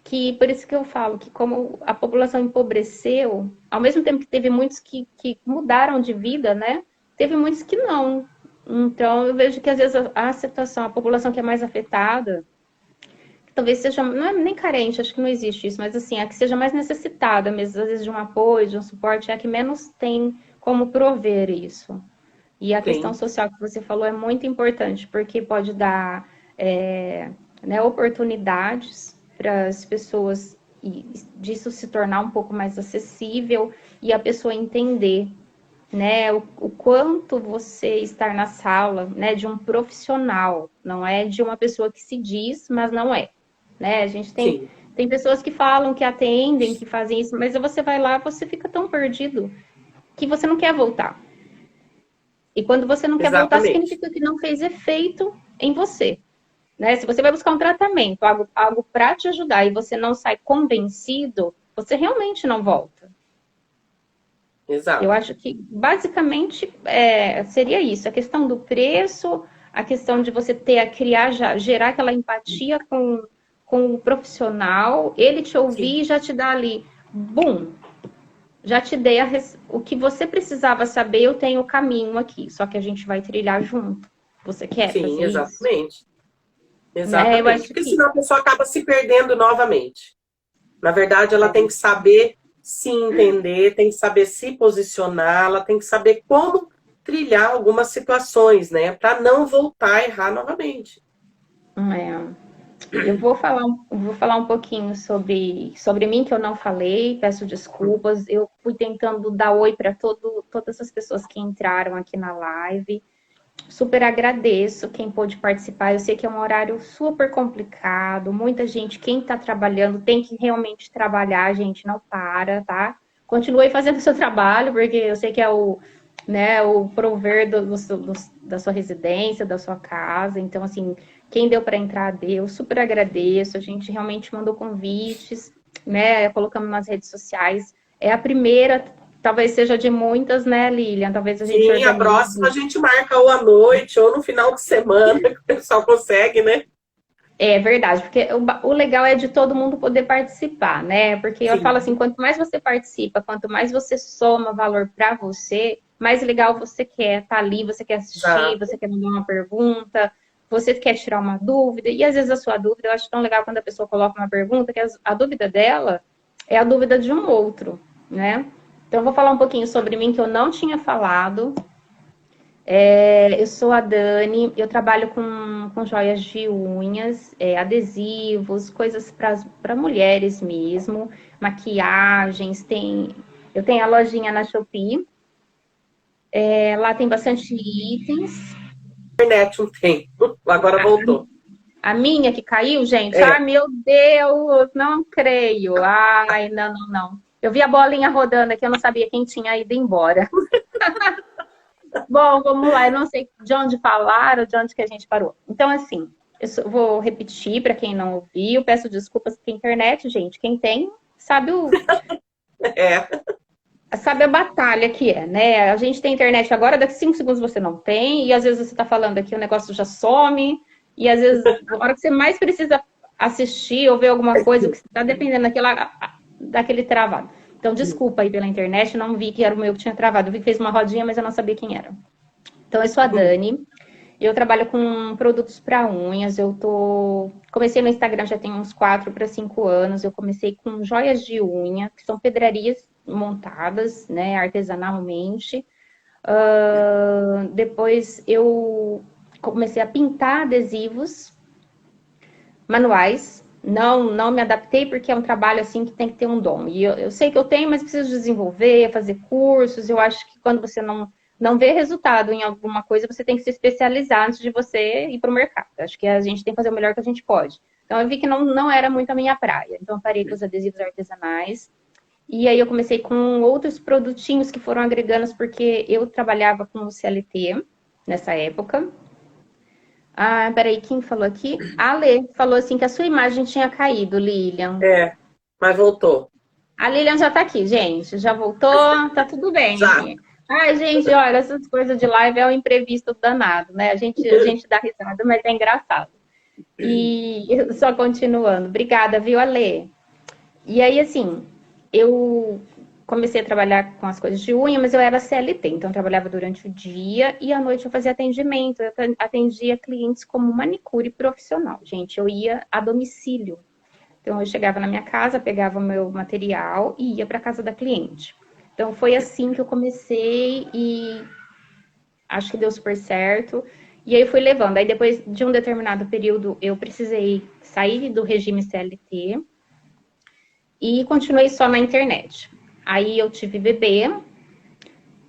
[SPEAKER 1] que por isso que eu falo que como a população empobreceu, ao mesmo tempo que teve muitos que mudaram de vida, né? Teve muitos que não. Então eu vejo que às vezes a situação, a população que é mais afetada, talvez seja, não é nem carente, acho que não existe isso, mas assim, a que seja mais necessitada mesmo, às vezes de um apoio, de um suporte, é a que menos tem como prover isso. E a questão
[SPEAKER 2] Sim,
[SPEAKER 1] social que você falou é muito importante, porque pode dar né, oportunidades para as pessoas e disso se tornar um pouco mais acessível e a pessoa entender, né, o quanto você estar na sala, né, de um profissional, não é de uma pessoa que se diz, mas não é, né? A gente
[SPEAKER 2] sim,
[SPEAKER 1] tem pessoas que falam, que atendem, que fazem isso, mas você vai lá, você fica tão perdido que você não quer voltar. E quando você não quer voltar,
[SPEAKER 2] exatamente.
[SPEAKER 1] significa que não fez efeito em você. Né? Se você vai buscar um tratamento, algo para te ajudar, e você não sai convencido, você realmente não volta. Eu
[SPEAKER 2] Exato.
[SPEAKER 1] acho que basicamente seria isso: a questão do preço, a questão de você ter a criar, gerar aquela empatia com o profissional, ele te
[SPEAKER 2] Sim,
[SPEAKER 1] ouvir e já te dar ali, bum, já te dei o que você precisava saber, eu tenho o caminho aqui, só que a gente vai trilhar junto. Você quer
[SPEAKER 2] sim,
[SPEAKER 1] fazer isso?
[SPEAKER 2] exatamente.
[SPEAKER 1] Né? Eu
[SPEAKER 2] Exatamente.
[SPEAKER 1] acho
[SPEAKER 2] Porque
[SPEAKER 1] que
[SPEAKER 2] senão a pessoa acaba se perdendo novamente. Na verdade, ela tem que saber se entender, tem que saber se posicionar, ela tem que saber como trilhar algumas situações, né? Para não voltar a errar novamente.
[SPEAKER 1] é, vou falar um pouquinho sobre mim que eu não falei, peço desculpas. Eu fui tentando dar oi para todas as pessoas que entraram aqui na live. Super agradeço quem pôde participar. Eu sei que é um horário super complicado. Muita gente, quem está trabalhando, tem que realmente trabalhar, gente, não para, tá? Continue fazendo o seu trabalho, porque eu sei que é o prover da sua residência, da sua casa. Então, assim, quem deu para entrar, deu. Super agradeço. A gente realmente mandou convites, né? Colocamos nas redes sociais. É a primeira, talvez seja de muitas, né, Lilian? Talvez a gente
[SPEAKER 2] Sim, a próxima a
[SPEAKER 1] organize.
[SPEAKER 2] gente marca ou à noite ou no final de semana, que o pessoal consegue, né?
[SPEAKER 1] É verdade, porque o legal é de todo mundo poder participar, né? Porque eu falo assim,
[SPEAKER 2] Sim,
[SPEAKER 1] quanto mais você participa, quanto mais você soma valor para você, mais legal você quer estar ali, você quer assistir,
[SPEAKER 2] exato.
[SPEAKER 1] você quer mandar uma pergunta, você quer tirar uma dúvida. E às vezes a sua dúvida, eu acho tão legal quando a pessoa coloca uma pergunta, que a dúvida dela é a dúvida de um outro, né? Então eu vou falar um pouquinho sobre mim que eu não tinha falado. Eu sou a Dani, eu trabalho com joias de unhas, adesivos, coisas para mulheres mesmo, maquiagens, eu tenho a lojinha na Shopee, lá tem bastante itens.
[SPEAKER 2] Internet um tempo, agora voltou.
[SPEAKER 1] A minha que caiu, gente, ai
[SPEAKER 2] É,
[SPEAKER 1] meu Deus, não creio, ai, não, não, não. Eu vi a bolinha rodando aqui, eu não sabia quem tinha ido embora. Bom, vamos lá. Eu não sei de onde falaram, de onde que a gente parou. Então, assim, vou repetir para quem não ouviu. Peço desculpas porque a internet, gente, quem tem sabe
[SPEAKER 2] é,
[SPEAKER 1] sabe a batalha que é, né? A gente tem internet agora, daqui 5 segundos você não tem, e às vezes você está falando aqui, o negócio já some, e às vezes, na hora que você mais precisa assistir ou ver alguma coisa, que está dependendo daquele travado. Então, desculpa aí pela internet, não vi que era o meu que tinha travado. Eu vi que fez uma rodinha, mas eu não sabia quem era. Então, eu sou a Dani, eu trabalho com produtos para unhas. Comecei no Instagram já tem uns 4 para 5 anos. Eu comecei com joias de unha, que são pedrarias montadas, né, artesanalmente. Depois eu comecei a pintar adesivos manuais. Não me adaptei porque é um trabalho assim que tem que ter um dom. E eu sei que eu tenho, mas preciso desenvolver, fazer cursos. Eu acho que quando você não vê resultado em alguma coisa, você tem que se especializar antes de você ir para o mercado. Acho que a gente tem que fazer o melhor que a gente pode. Então eu vi que não era muito a minha praia. Então eu parei com os adesivos artesanais. E aí eu comecei com outros produtinhos que foram agregando, porque eu trabalhava com o CLT nessa época. Ah, peraí, quem falou aqui? A Lê falou assim que a sua imagem tinha caído, Lilian.
[SPEAKER 2] mas voltou.
[SPEAKER 1] A Lilian já tá aqui, gente. Já voltou, tá tudo bem
[SPEAKER 2] Já.
[SPEAKER 1] aqui. Ai, gente, olha, essas coisas de live é um imprevisto danado, né? A gente dá risada, mas é engraçado. E só continuando. Obrigada, viu, Ale? E aí, assim, eu comecei a trabalhar com as coisas de unha, mas eu era CLT, então eu trabalhava durante o dia e à noite eu fazia atendimento. Eu atendia clientes como manicure profissional. Gente, eu ia a domicílio. Então eu chegava na minha casa, pegava o meu material e ia para casa da cliente. Então foi assim que eu comecei e acho que deu super certo. E aí eu fui levando. Aí depois de um determinado período eu precisei sair do regime CLT e continuei só na internet. Aí eu tive bebê,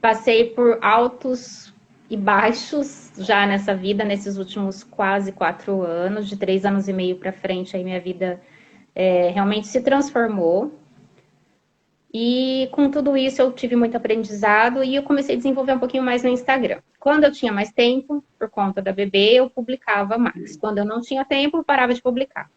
[SPEAKER 1] passei por altos e baixos já nessa vida, nesses últimos quase 4 anos, de 3 anos e meio para frente, aí minha vida realmente se transformou. E com tudo isso eu tive muito aprendizado e eu comecei a desenvolver um pouquinho mais no Instagram. Quando eu tinha mais tempo, por conta da bebê, eu publicava mais. Quando eu não tinha tempo, eu parava de publicar.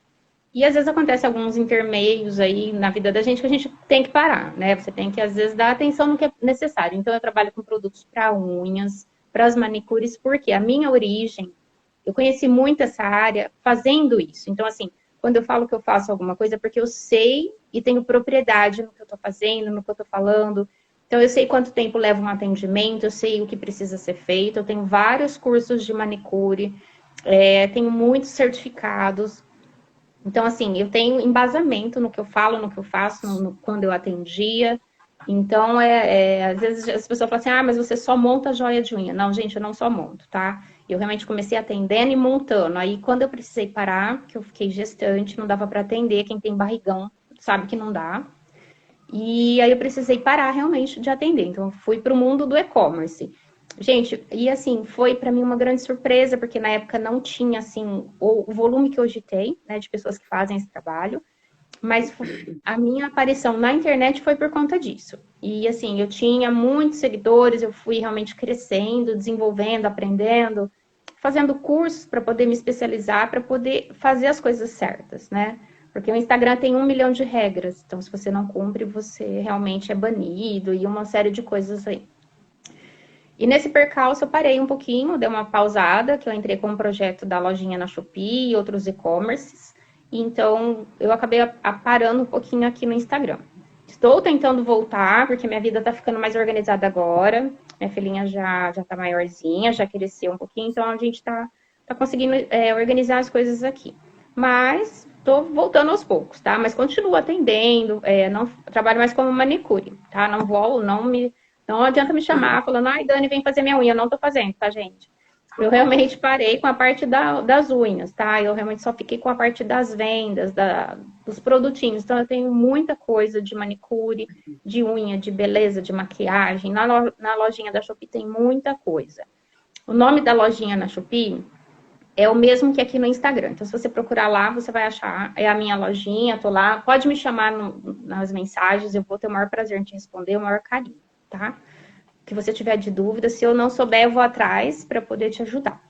[SPEAKER 1] E às vezes acontece alguns intermeios aí na vida da gente que a gente tem que parar, né? Você tem que às vezes dar atenção no que é necessário. Então eu trabalho com produtos para unhas, para as manicures, porque a minha origem, eu conheci muito essa área fazendo isso. Então assim, quando eu falo que eu faço alguma coisa, é porque eu sei e tenho propriedade no que eu estou fazendo, no que eu estou falando. Então eu sei quanto tempo leva um atendimento, eu sei o que precisa ser feito. Eu tenho vários cursos de manicure, tenho muitos certificados. Então, assim, eu tenho embasamento no que eu falo, no que eu faço, quando eu atendia. Então, às vezes as pessoas falam assim, ah, mas você só monta joia de unha. Não, gente, eu não só monto, tá? Eu realmente comecei atendendo e montando. Aí, quando eu precisei parar, que eu fiquei gestante, não dava para atender, quem tem barrigão sabe que não dá. E aí eu precisei parar realmente de atender. Então, eu fui para o mundo do e-commerce. Gente, e assim, foi para mim uma grande surpresa, porque na época não tinha, assim, o volume que hoje tem, né, de pessoas que fazem esse trabalho, mas a minha aparição na internet foi por conta disso. E assim, eu tinha muitos seguidores, eu fui realmente crescendo, desenvolvendo, aprendendo, fazendo cursos para poder me especializar, para poder fazer as coisas certas, né? Porque o Instagram tem 1 milhão de regras, então se você não cumpre, você realmente é banido e uma série de coisas aí. E nesse percalço eu parei um pouquinho, dei uma pausada, que eu entrei com um projeto da lojinha na Shopee e outros e-commerces. Então eu acabei parando um pouquinho aqui no Instagram. Estou tentando voltar, porque minha vida tá ficando mais organizada agora. Minha filhinha já tá maiorzinha, já cresceu um pouquinho, então a gente tá conseguindo organizar as coisas aqui. Mas tô voltando aos poucos, tá? Mas continuo atendendo, não trabalho mais como manicure, tá? Não vou, não adianta me chamar falando, ai, Dani, vem fazer minha unha. Eu não tô fazendo, tá, gente? Eu realmente parei com a parte das unhas, tá? Eu realmente só fiquei com a parte das vendas, dos produtinhos. Então, eu tenho muita coisa de manicure, de unha, de beleza, de maquiagem. Na lojinha da Shopee tem muita coisa. O nome da lojinha na Shopee é o mesmo que aqui no Instagram. Então, se você procurar lá, você vai achar. É a minha lojinha, tô lá. Pode me chamar nas mensagens, eu vou ter o maior prazer em te responder, o maior carinho, tá? Que você tiver de dúvida, se eu não souber, eu vou atrás para poder te ajudar,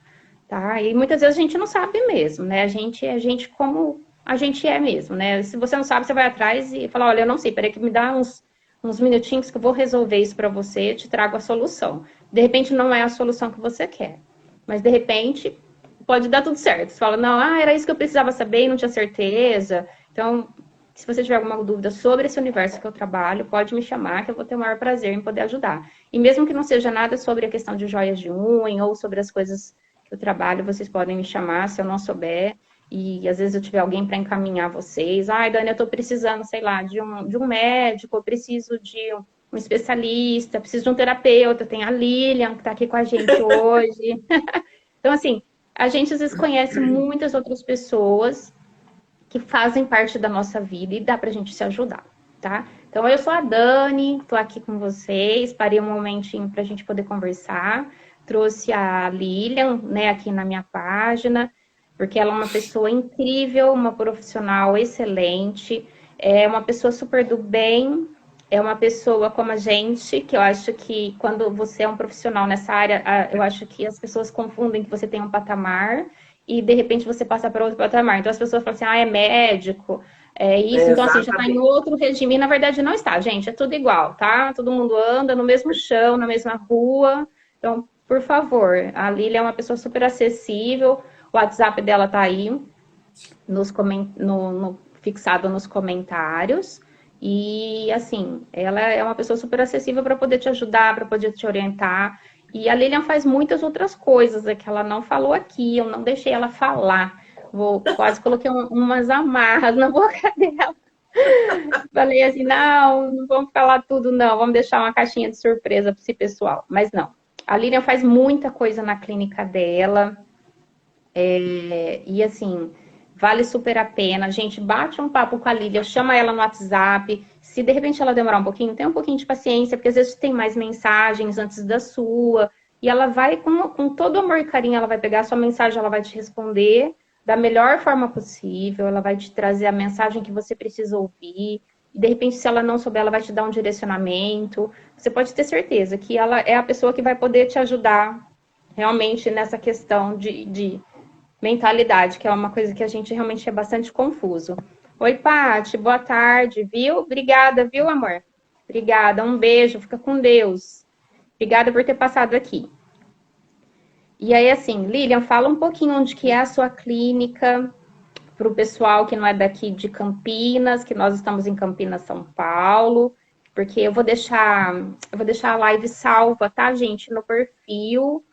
[SPEAKER 1] tá? E muitas vezes a gente não sabe mesmo, né? A gente é gente como a gente é mesmo, né? Se você não sabe, você vai atrás e fala, olha, eu não sei, peraí que me dá uns minutinhos que eu vou resolver isso para você, eu te trago a solução. De repente não é a solução que você quer, mas de repente pode dar tudo certo. Você fala, não, era isso que eu precisava saber e não tinha certeza. Então, se você tiver alguma dúvida sobre esse universo que eu trabalho, pode me chamar, que eu vou ter o maior prazer em poder ajudar. E mesmo que não seja nada sobre a questão de joias de unha ou sobre as coisas que eu trabalho, vocês podem me chamar se eu não souber. E às vezes eu tiver alguém para encaminhar vocês. Ai, Dani, eu estou precisando, sei lá, de um médico, eu preciso de um especialista, preciso de um terapeuta. Tem a Lilian, que está aqui com a gente hoje. Então, assim, a gente às vezes conhece muitas outras pessoas que fazem parte da nossa vida e dá pra gente se ajudar, tá? Então, eu sou a Dani, tô aqui com vocês, parei um momentinho pra gente poder conversar, trouxe a Lilian, né, aqui na minha página, porque ela é uma pessoa incrível, uma profissional excelente, é uma pessoa super do bem, é uma pessoa como a gente, que eu acho que quando você é um profissional nessa área, eu acho que as pessoas confundem que você tem um patamar e de repente você passa para outro patamar. Então as pessoas falam assim, ah, é médico, É isso, então assim, já está em
[SPEAKER 2] Exatamente.
[SPEAKER 1] outro regime, e na verdade não está, gente, é tudo igual, tá? Todo mundo anda no mesmo chão, na mesma rua, então, por favor, a Lília é uma pessoa super acessível, o WhatsApp dela tá aí, fixado nos comentários, e assim, ela é uma pessoa super acessível para poder te ajudar, para poder te orientar, e a Lilian faz muitas outras coisas é que ela não falou aqui, eu não deixei ela falar, quase coloquei umas amarras na boca dela. Falei assim, não vamos falar tudo, não. Vamos deixar uma caixinha de surpresa para esse pessoal. Mas não. A Lilian faz muita coisa na clínica dela. E assim, vale super a pena. Gente, bate um papo com a Lilian, chama ela no WhatsApp. Se de repente ela demorar um pouquinho, tem um pouquinho de paciência, porque às vezes tem mais mensagens antes da sua. E ela vai, com todo amor e carinho, ela vai pegar a sua mensagem, ela vai te responder da melhor forma possível, ela vai te trazer a mensagem que você precisa ouvir. E de repente, se ela não souber, ela vai te dar um direcionamento. Você pode ter certeza que ela é a pessoa que vai poder te ajudar realmente nessa questão de mentalidade, que é uma coisa que a gente realmente é bastante confuso. Oi, Paty, boa tarde, viu? Obrigada, viu, amor? Obrigada, um beijo, fica com Deus. Obrigada por ter passado aqui. E aí, assim, Lilian, fala um pouquinho onde que é a sua clínica, para o pessoal que não é daqui de Campinas, que nós estamos em Campinas, São Paulo, porque eu vou deixar a live salva, tá, gente, no perfil,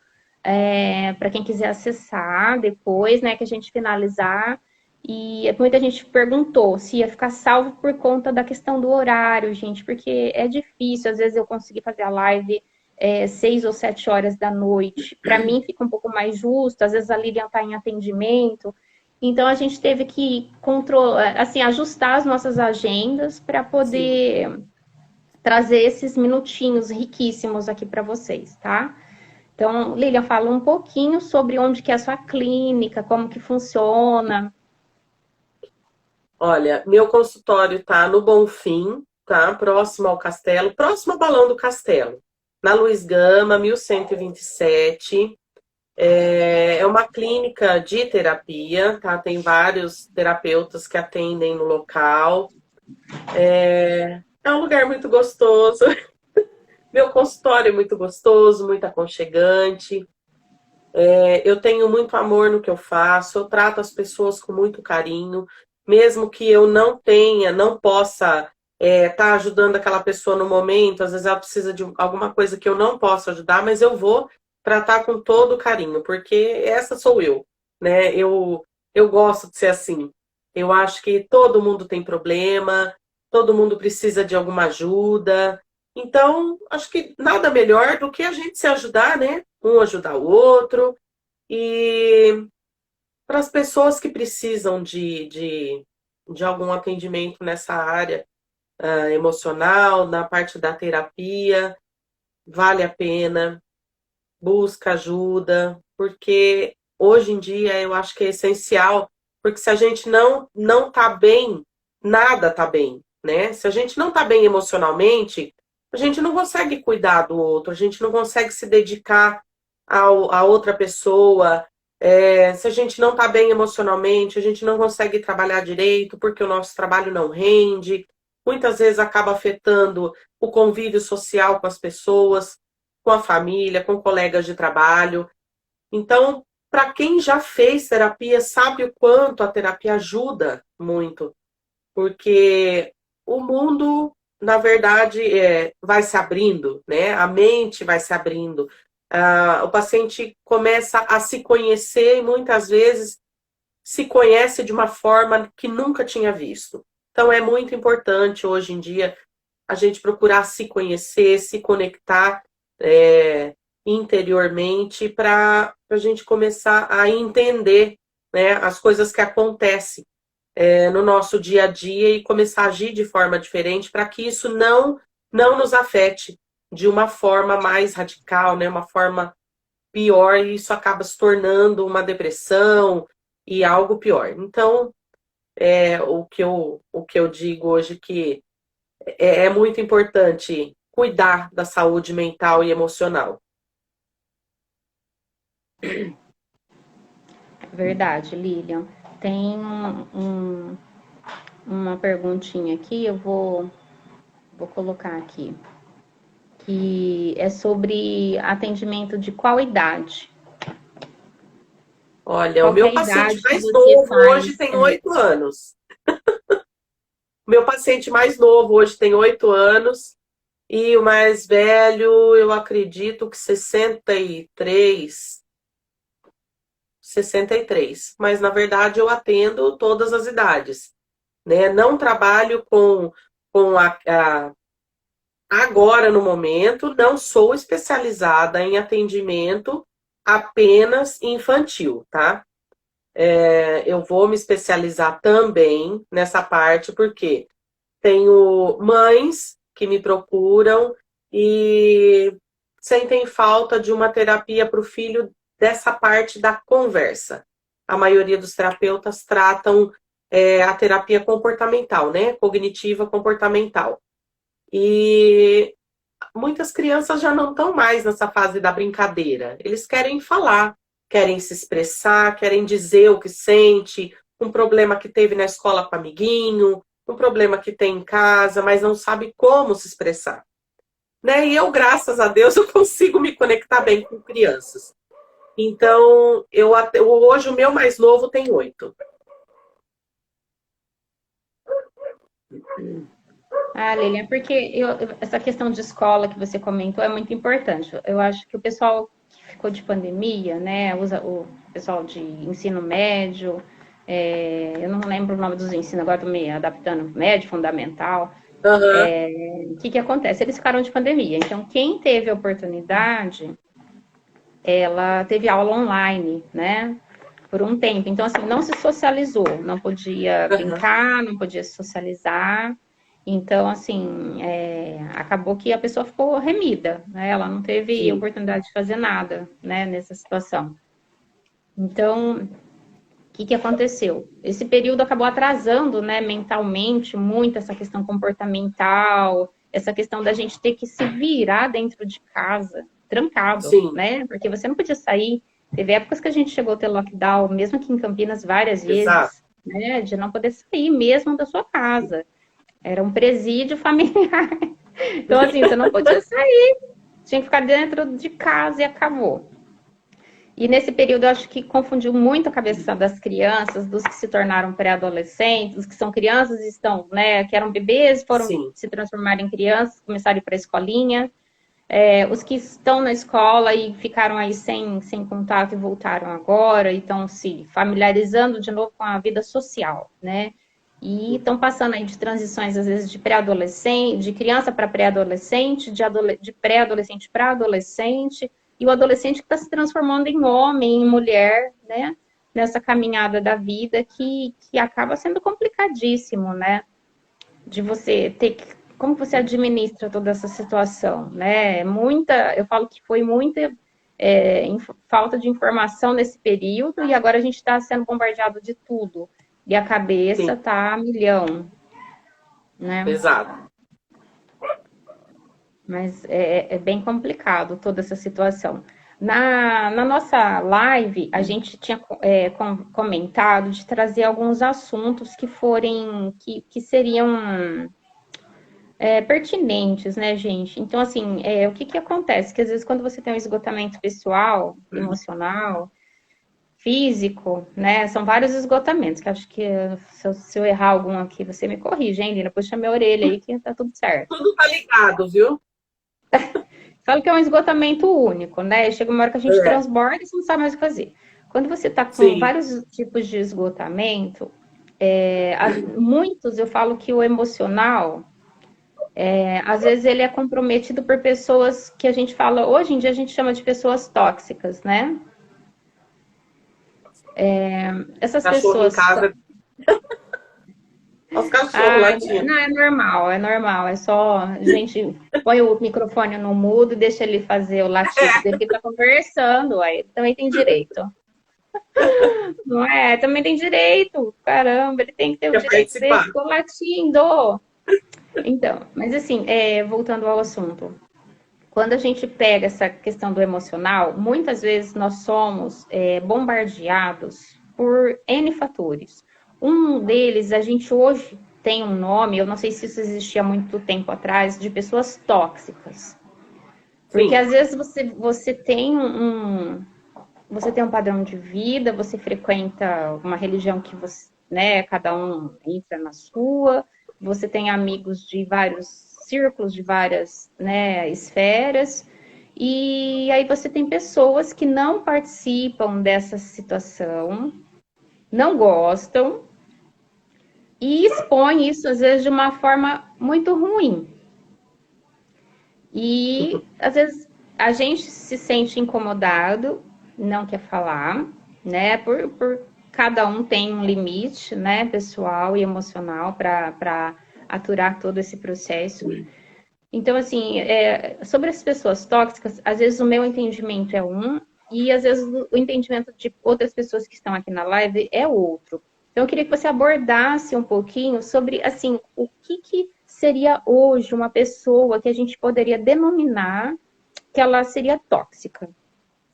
[SPEAKER 1] para quem quiser acessar depois, né, que a gente finalizar. E muita gente perguntou se ia ficar salvo por conta da questão do horário, gente, porque é difícil, às vezes eu conseguir fazer a live 6 ou 7 horas da noite. Para mim fica um pouco mais justo, às vezes a Lilian está em atendimento. Então a gente teve que controlar, assim, ajustar as nossas agendas para
[SPEAKER 2] Sim.
[SPEAKER 1] poder trazer esses minutinhos riquíssimos aqui para vocês, tá? Então, Lilian, fala um pouquinho sobre onde que é a sua clínica, como que funciona.
[SPEAKER 2] Olha, meu consultório tá no Bonfim, tá? Próximo ao Castelo, próximo ao Balão do Castelo, na Luiz Gama, 1127. É uma clínica de terapia, tá? Tem vários terapeutas que atendem no local. É um lugar muito gostoso. Meu consultório é muito gostoso, muito aconchegante. Eu tenho muito amor no que eu faço, eu trato as pessoas com muito carinho, mesmo que eu não tenha, não possa estar ajudando aquela pessoa no momento, às vezes ela precisa de alguma coisa que eu não posso ajudar, mas eu vou tratar com todo carinho, porque essa sou eu, né? Eu gosto de ser assim. Eu acho que todo mundo tem problema, todo mundo precisa de alguma ajuda. Então, acho que nada melhor do que a gente se ajudar, né? Um ajudar o outro. E para as pessoas que precisam de algum atendimento nessa área emocional, na parte da terapia, vale a pena, busca ajuda, porque hoje em dia eu acho que é essencial, porque se a gente não tá bem, nada tá bem, né? Se a gente não tá bem emocionalmente, a gente não consegue cuidar do outro, a gente não consegue se dedicar a outra pessoa. Se a gente não tá bem emocionalmente, a gente não consegue trabalhar direito porque o nosso trabalho não rende. Muitas vezes acaba afetando o convívio social com as pessoas, com a família, com colegas de trabalho. Então, para quem já fez terapia, sabe o quanto a terapia ajuda muito, porque o mundo, na verdade, vai se abrindo, né? A mente vai se abrindo. O paciente começa a se conhecer e muitas vezes se conhece de uma forma que nunca tinha visto. Então, é muito importante hoje em dia a gente procurar se conhecer, se conectar interiormente para a gente começar a entender, né, as coisas que acontecem no nosso dia a dia e começar a agir de forma diferente para que isso não nos afete de uma forma mais radical, né, uma forma pior, e isso acaba se tornando uma depressão e algo pior. Então, o que eu digo hoje que é muito importante cuidar da saúde mental e emocional.
[SPEAKER 1] Verdade, Lilian. Tem uma perguntinha aqui, vou colocar aqui, que é sobre atendimento de qual idade?
[SPEAKER 2] Olha, o
[SPEAKER 1] Qual que é
[SPEAKER 2] meu
[SPEAKER 1] a
[SPEAKER 2] paciente
[SPEAKER 1] idade que
[SPEAKER 2] mais
[SPEAKER 1] você
[SPEAKER 2] novo hoje
[SPEAKER 1] faz?
[SPEAKER 2] tem 8 anos. O meu paciente mais novo hoje tem 8 anos. E o mais velho, eu acredito que 63, 63. Mas, na verdade, eu atendo todas as idades, né? Não trabalho com agora, no momento, não sou especializada em atendimento apenas infantil, tá? Eu vou me especializar também nessa parte, porque tenho mães que me procuram e sentem falta de uma terapia para o filho dessa parte da conversa. A maioria dos terapeutas tratam a terapia comportamental, né? Cognitiva comportamental. E muitas crianças já não estão mais nessa fase da brincadeira. Eles querem falar, querem se expressar, querem dizer o que sente, um problema que teve na escola com o amiguinho, um problema que tem em casa, mas não sabe como se expressar. Né? E eu, graças a Deus, eu consigo me conectar bem com crianças. Então, hoje o meu mais novo tem 8.
[SPEAKER 1] Ah, Lilian, porque essa questão de escola que você comentou é muito importante. Eu acho que o pessoal que ficou de pandemia, né, o pessoal de ensino médio, eu não lembro o nome dos ensinos, agora estou me adaptando, médio, fundamental.
[SPEAKER 2] Uhum.
[SPEAKER 1] O que acontece? Eles ficaram de pandemia. Então, quem teve a oportunidade, ela teve aula online, né? Por um tempo. Então, assim, não se socializou, não podia
[SPEAKER 2] Uhum.
[SPEAKER 1] brincar, não podia se socializar. Então, assim, acabou que a pessoa ficou remida, né? Ela não teve
[SPEAKER 2] Sim,
[SPEAKER 1] oportunidade de fazer nada, né, nessa situação. Então, que aconteceu? Esse período acabou atrasando, né, mentalmente, muito essa questão comportamental, essa questão da gente ter que se virar dentro de casa, trancado,
[SPEAKER 2] sim,
[SPEAKER 1] né? Porque você não podia sair. Teve épocas que a gente chegou a ter lockdown, mesmo aqui em Campinas, várias
[SPEAKER 2] exato.
[SPEAKER 1] vezes, né? De não poder sair mesmo da sua casa. Era um presídio familiar. Então, assim, você não podia sair, tinha que ficar dentro de casa e acabou. E nesse período eu acho que confundiu muito a cabeça das crianças, dos que se tornaram pré-adolescentes, dos que são crianças e estão, né, que eram bebês, foram
[SPEAKER 2] Sim,
[SPEAKER 1] se transformar em crianças, começaram a ir para a escolinha, os que estão na escola e ficaram aí sem contato e voltaram agora, e estão se familiarizando de novo com a vida social, né? E estão passando aí de transições, às vezes, de pré-adolescente, de criança para pré-adolescente, de pré-adolescente para adolescente, e o adolescente que está se transformando em homem, em mulher, né? Nessa caminhada da vida que acaba sendo complicadíssimo, né? De você ter que. Como você administra toda essa situação, né? Eu falo que foi muita falta de informação nesse período e agora a gente está sendo bombardeado de tudo. E a cabeça
[SPEAKER 2] sim,
[SPEAKER 1] tá a milhão, né?
[SPEAKER 2] exato.
[SPEAKER 1] Mas é bem complicado toda essa situação. Na nossa live, a gente tinha comentado de trazer alguns assuntos que seriam pertinentes, né, gente? Então, assim, o que acontece? Que às vezes quando você tem um esgotamento pessoal, emocional, físico, né? São vários esgotamentos, que acho que se eu errar algum aqui, você me corrige, hein, Lina? Puxa minha orelha aí que tá tudo certo.
[SPEAKER 2] Tudo tá ligado, viu?
[SPEAKER 1] Falo que é um esgotamento único, né? Chega uma hora que a gente
[SPEAKER 2] É,
[SPEAKER 1] transborda e você não sabe mais o que fazer. Quando você tá com
[SPEAKER 2] sim,
[SPEAKER 1] vários tipos de esgotamento, muitos eu falo que o emocional às vezes ele é comprometido por pessoas que a gente fala, hoje em dia a gente chama de pessoas tóxicas, né? Essas
[SPEAKER 2] cachorro em
[SPEAKER 1] pessoas.
[SPEAKER 2] casa, olha os cachorros latindo.
[SPEAKER 1] Não, é normal. É só a gente põe o microfone no mudo e deixa ele fazer o latido dele, que ele tá conversando, aí ele também tem direito. Não é? Também tem direito. Caramba, ele tem que ter o
[SPEAKER 2] Quer
[SPEAKER 1] direito dele,
[SPEAKER 2] participar?
[SPEAKER 1] ficou latindo. Então, mas assim, voltando ao assunto. Quando a gente pega essa questão do emocional, muitas vezes nós somos bombardeados por N fatores. Um deles, a gente hoje tem um nome, eu não sei se isso existia há muito tempo atrás, de pessoas tóxicas. Porque
[SPEAKER 2] Sim.
[SPEAKER 1] às vezes você tem você tem um padrão de vida, você frequenta uma religião que você, né, cada um entra na sua, você tem amigos de vários círculos, de várias, né, esferas, e aí você tem pessoas que não participam dessa situação, não gostam, e expõem isso, às vezes, de uma forma muito ruim. E, às vezes, a gente se sente incomodado, não quer falar, né? Por cada um tem um limite, né, pessoal e emocional para aturar todo esse processo. Então, assim, sobre as pessoas tóxicas, às vezes o meu entendimento é um, e às vezes o entendimento de outras pessoas que estão aqui na live é outro. Então, eu queria que você abordasse um pouquinho sobre, assim, o que seria hoje uma pessoa que a gente poderia denominar que ela seria tóxica.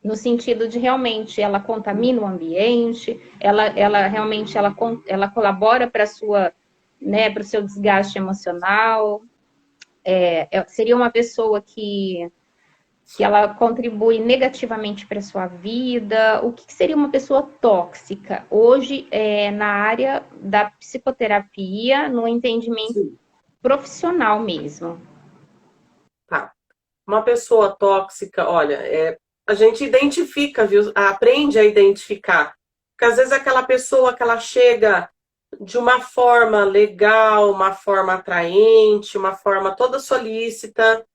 [SPEAKER 1] No sentido de realmente ela contamina o ambiente, ela realmente ela colabora para sua, né, para o seu desgaste emocional. Seria uma pessoa que ela contribui negativamente para a sua vida? O que seria uma pessoa tóxica? Hoje, na área da psicoterapia, no entendimento
[SPEAKER 2] Sim.
[SPEAKER 1] profissional mesmo.
[SPEAKER 2] Tá. Uma pessoa tóxica, olha, a gente identifica, viu? Aprende a identificar. Porque às vezes aquela pessoa que ela chega de uma forma legal, uma forma atraente, uma forma toda solícita,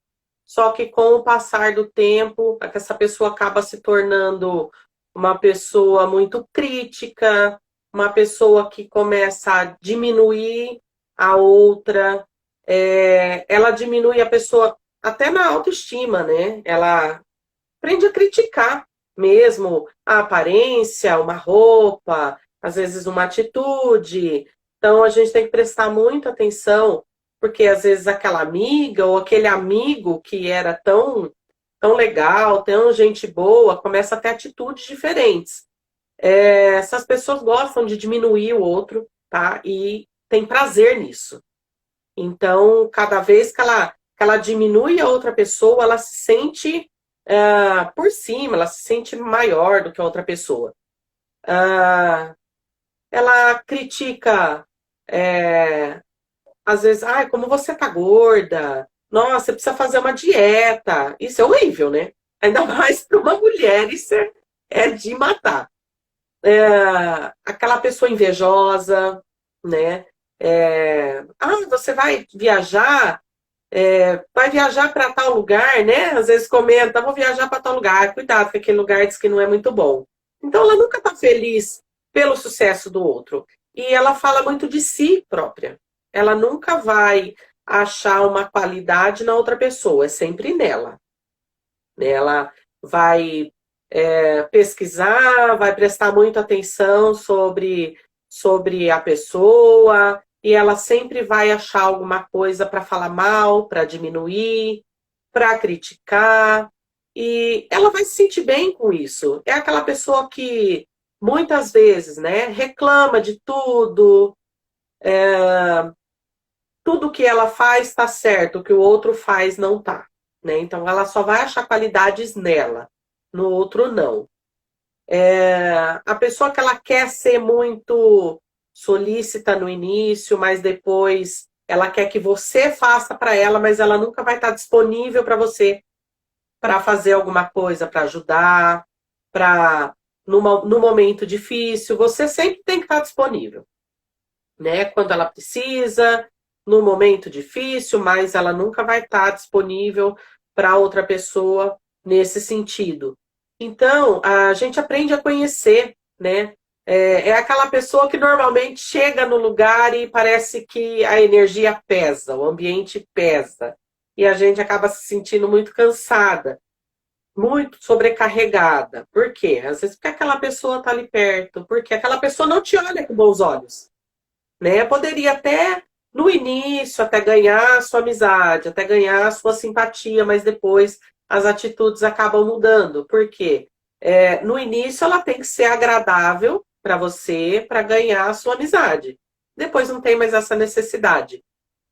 [SPEAKER 2] só que com o passar do tempo, essa pessoa acaba se tornando uma pessoa muito crítica, uma pessoa que começa a diminuir a outra, ela diminui a pessoa até na autoestima, né? Ela aprende a criticar mesmo a aparência, uma roupa, às vezes uma atitude. Então a gente tem que prestar muita atenção, porque às vezes aquela amiga ou aquele amigo que era tão legal, tão gente boa, começa a ter atitudes diferentes. Essas pessoas gostam de diminuir o outro, tá? E tem prazer nisso. Então, cada vez que ela diminui a outra pessoa, ela se sente por cima, ela se sente maior do que a outra pessoa. Ela critica, às vezes, como você tá gorda, nossa, você precisa fazer uma dieta. Isso é horrível, né? Ainda mais para uma mulher, isso é de matar. Aquela pessoa invejosa, né? Você vai viajar para tal lugar, né? Às vezes comenta, vou viajar para tal lugar, cuidado, que aquele lugar diz que não é muito bom. Então ela nunca está feliz pelo sucesso do outro. E ela fala muito de si própria. Ela nunca vai achar uma qualidade na outra pessoa, é sempre nela. Ela vai pesquisar, vai prestar muita atenção sobre a pessoa, e ela sempre vai achar alguma coisa para falar mal, para diminuir, para criticar, e ela vai se sentir bem com isso. É aquela pessoa que muitas vezes, né, reclama de tudo, tudo que ela faz está certo, o que o outro faz não tá, né? Então ela só vai achar qualidades nela, no outro não. A pessoa que ela quer ser muito solícita no início, mas depois ela quer que você faça para ela, mas ela nunca vai estar disponível para você para fazer alguma coisa, para ajudar, para no momento difícil, você sempre tem que estar disponível, né? Quando ela precisa, no momento difícil, mas ela nunca vai estar disponível para outra pessoa nesse sentido. Então, a gente aprende a conhecer, né? É aquela pessoa que normalmente chega no lugar e parece que a energia pesa, o ambiente pesa. E a gente acaba se sentindo muito cansada, muito sobrecarregada. Por quê? Às vezes porque aquela pessoa está ali perto, porque aquela pessoa não te olha com bons olhos, né? Poderia até, no início, até ganhar a sua amizade, até ganhar a sua simpatia, mas depois as atitudes acabam mudando. Por quê? No início, ela tem que ser agradável para você, para ganhar a sua amizade. depois não tem mais essa necessidade.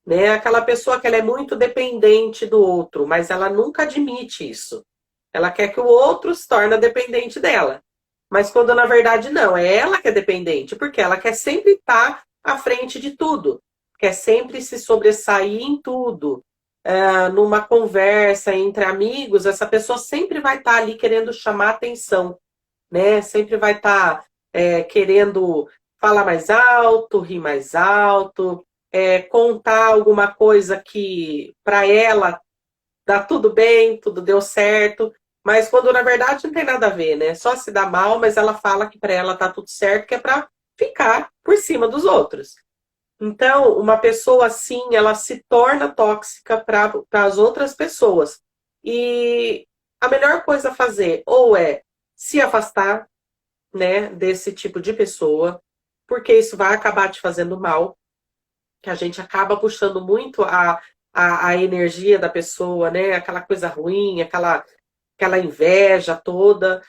[SPEAKER 2] Né? Aquela pessoa que ela é muito dependente do outro, mas ela nunca admite isso. Ela quer que o outro se torne dependente dela. Mas quando na verdade não, é ela que é dependente, porque ela quer sempre estar à frente de tudo, quer sempre se sobressair em tudo. Numa conversa entre amigos, essa pessoa sempre vai estar ali querendo chamar atenção, né? Sempre vai estar querendo falar mais alto, rir mais alto, contar alguma coisa que para ela dá tudo bem, tudo deu certo, mas quando na verdade não tem nada a ver, né? Só se dá mal, mas ela fala que para ela tá tudo certo, que é para ficar por cima dos outros. Então, uma pessoa assim, ela se torna tóxica para as outras pessoas. E a melhor coisa a fazer ou é se afastar, né, desse tipo de pessoa, porque isso vai acabar te fazendo mal, que a gente acaba puxando muito a energia da pessoa, né? Aquela coisa ruim, aquela inveja toda,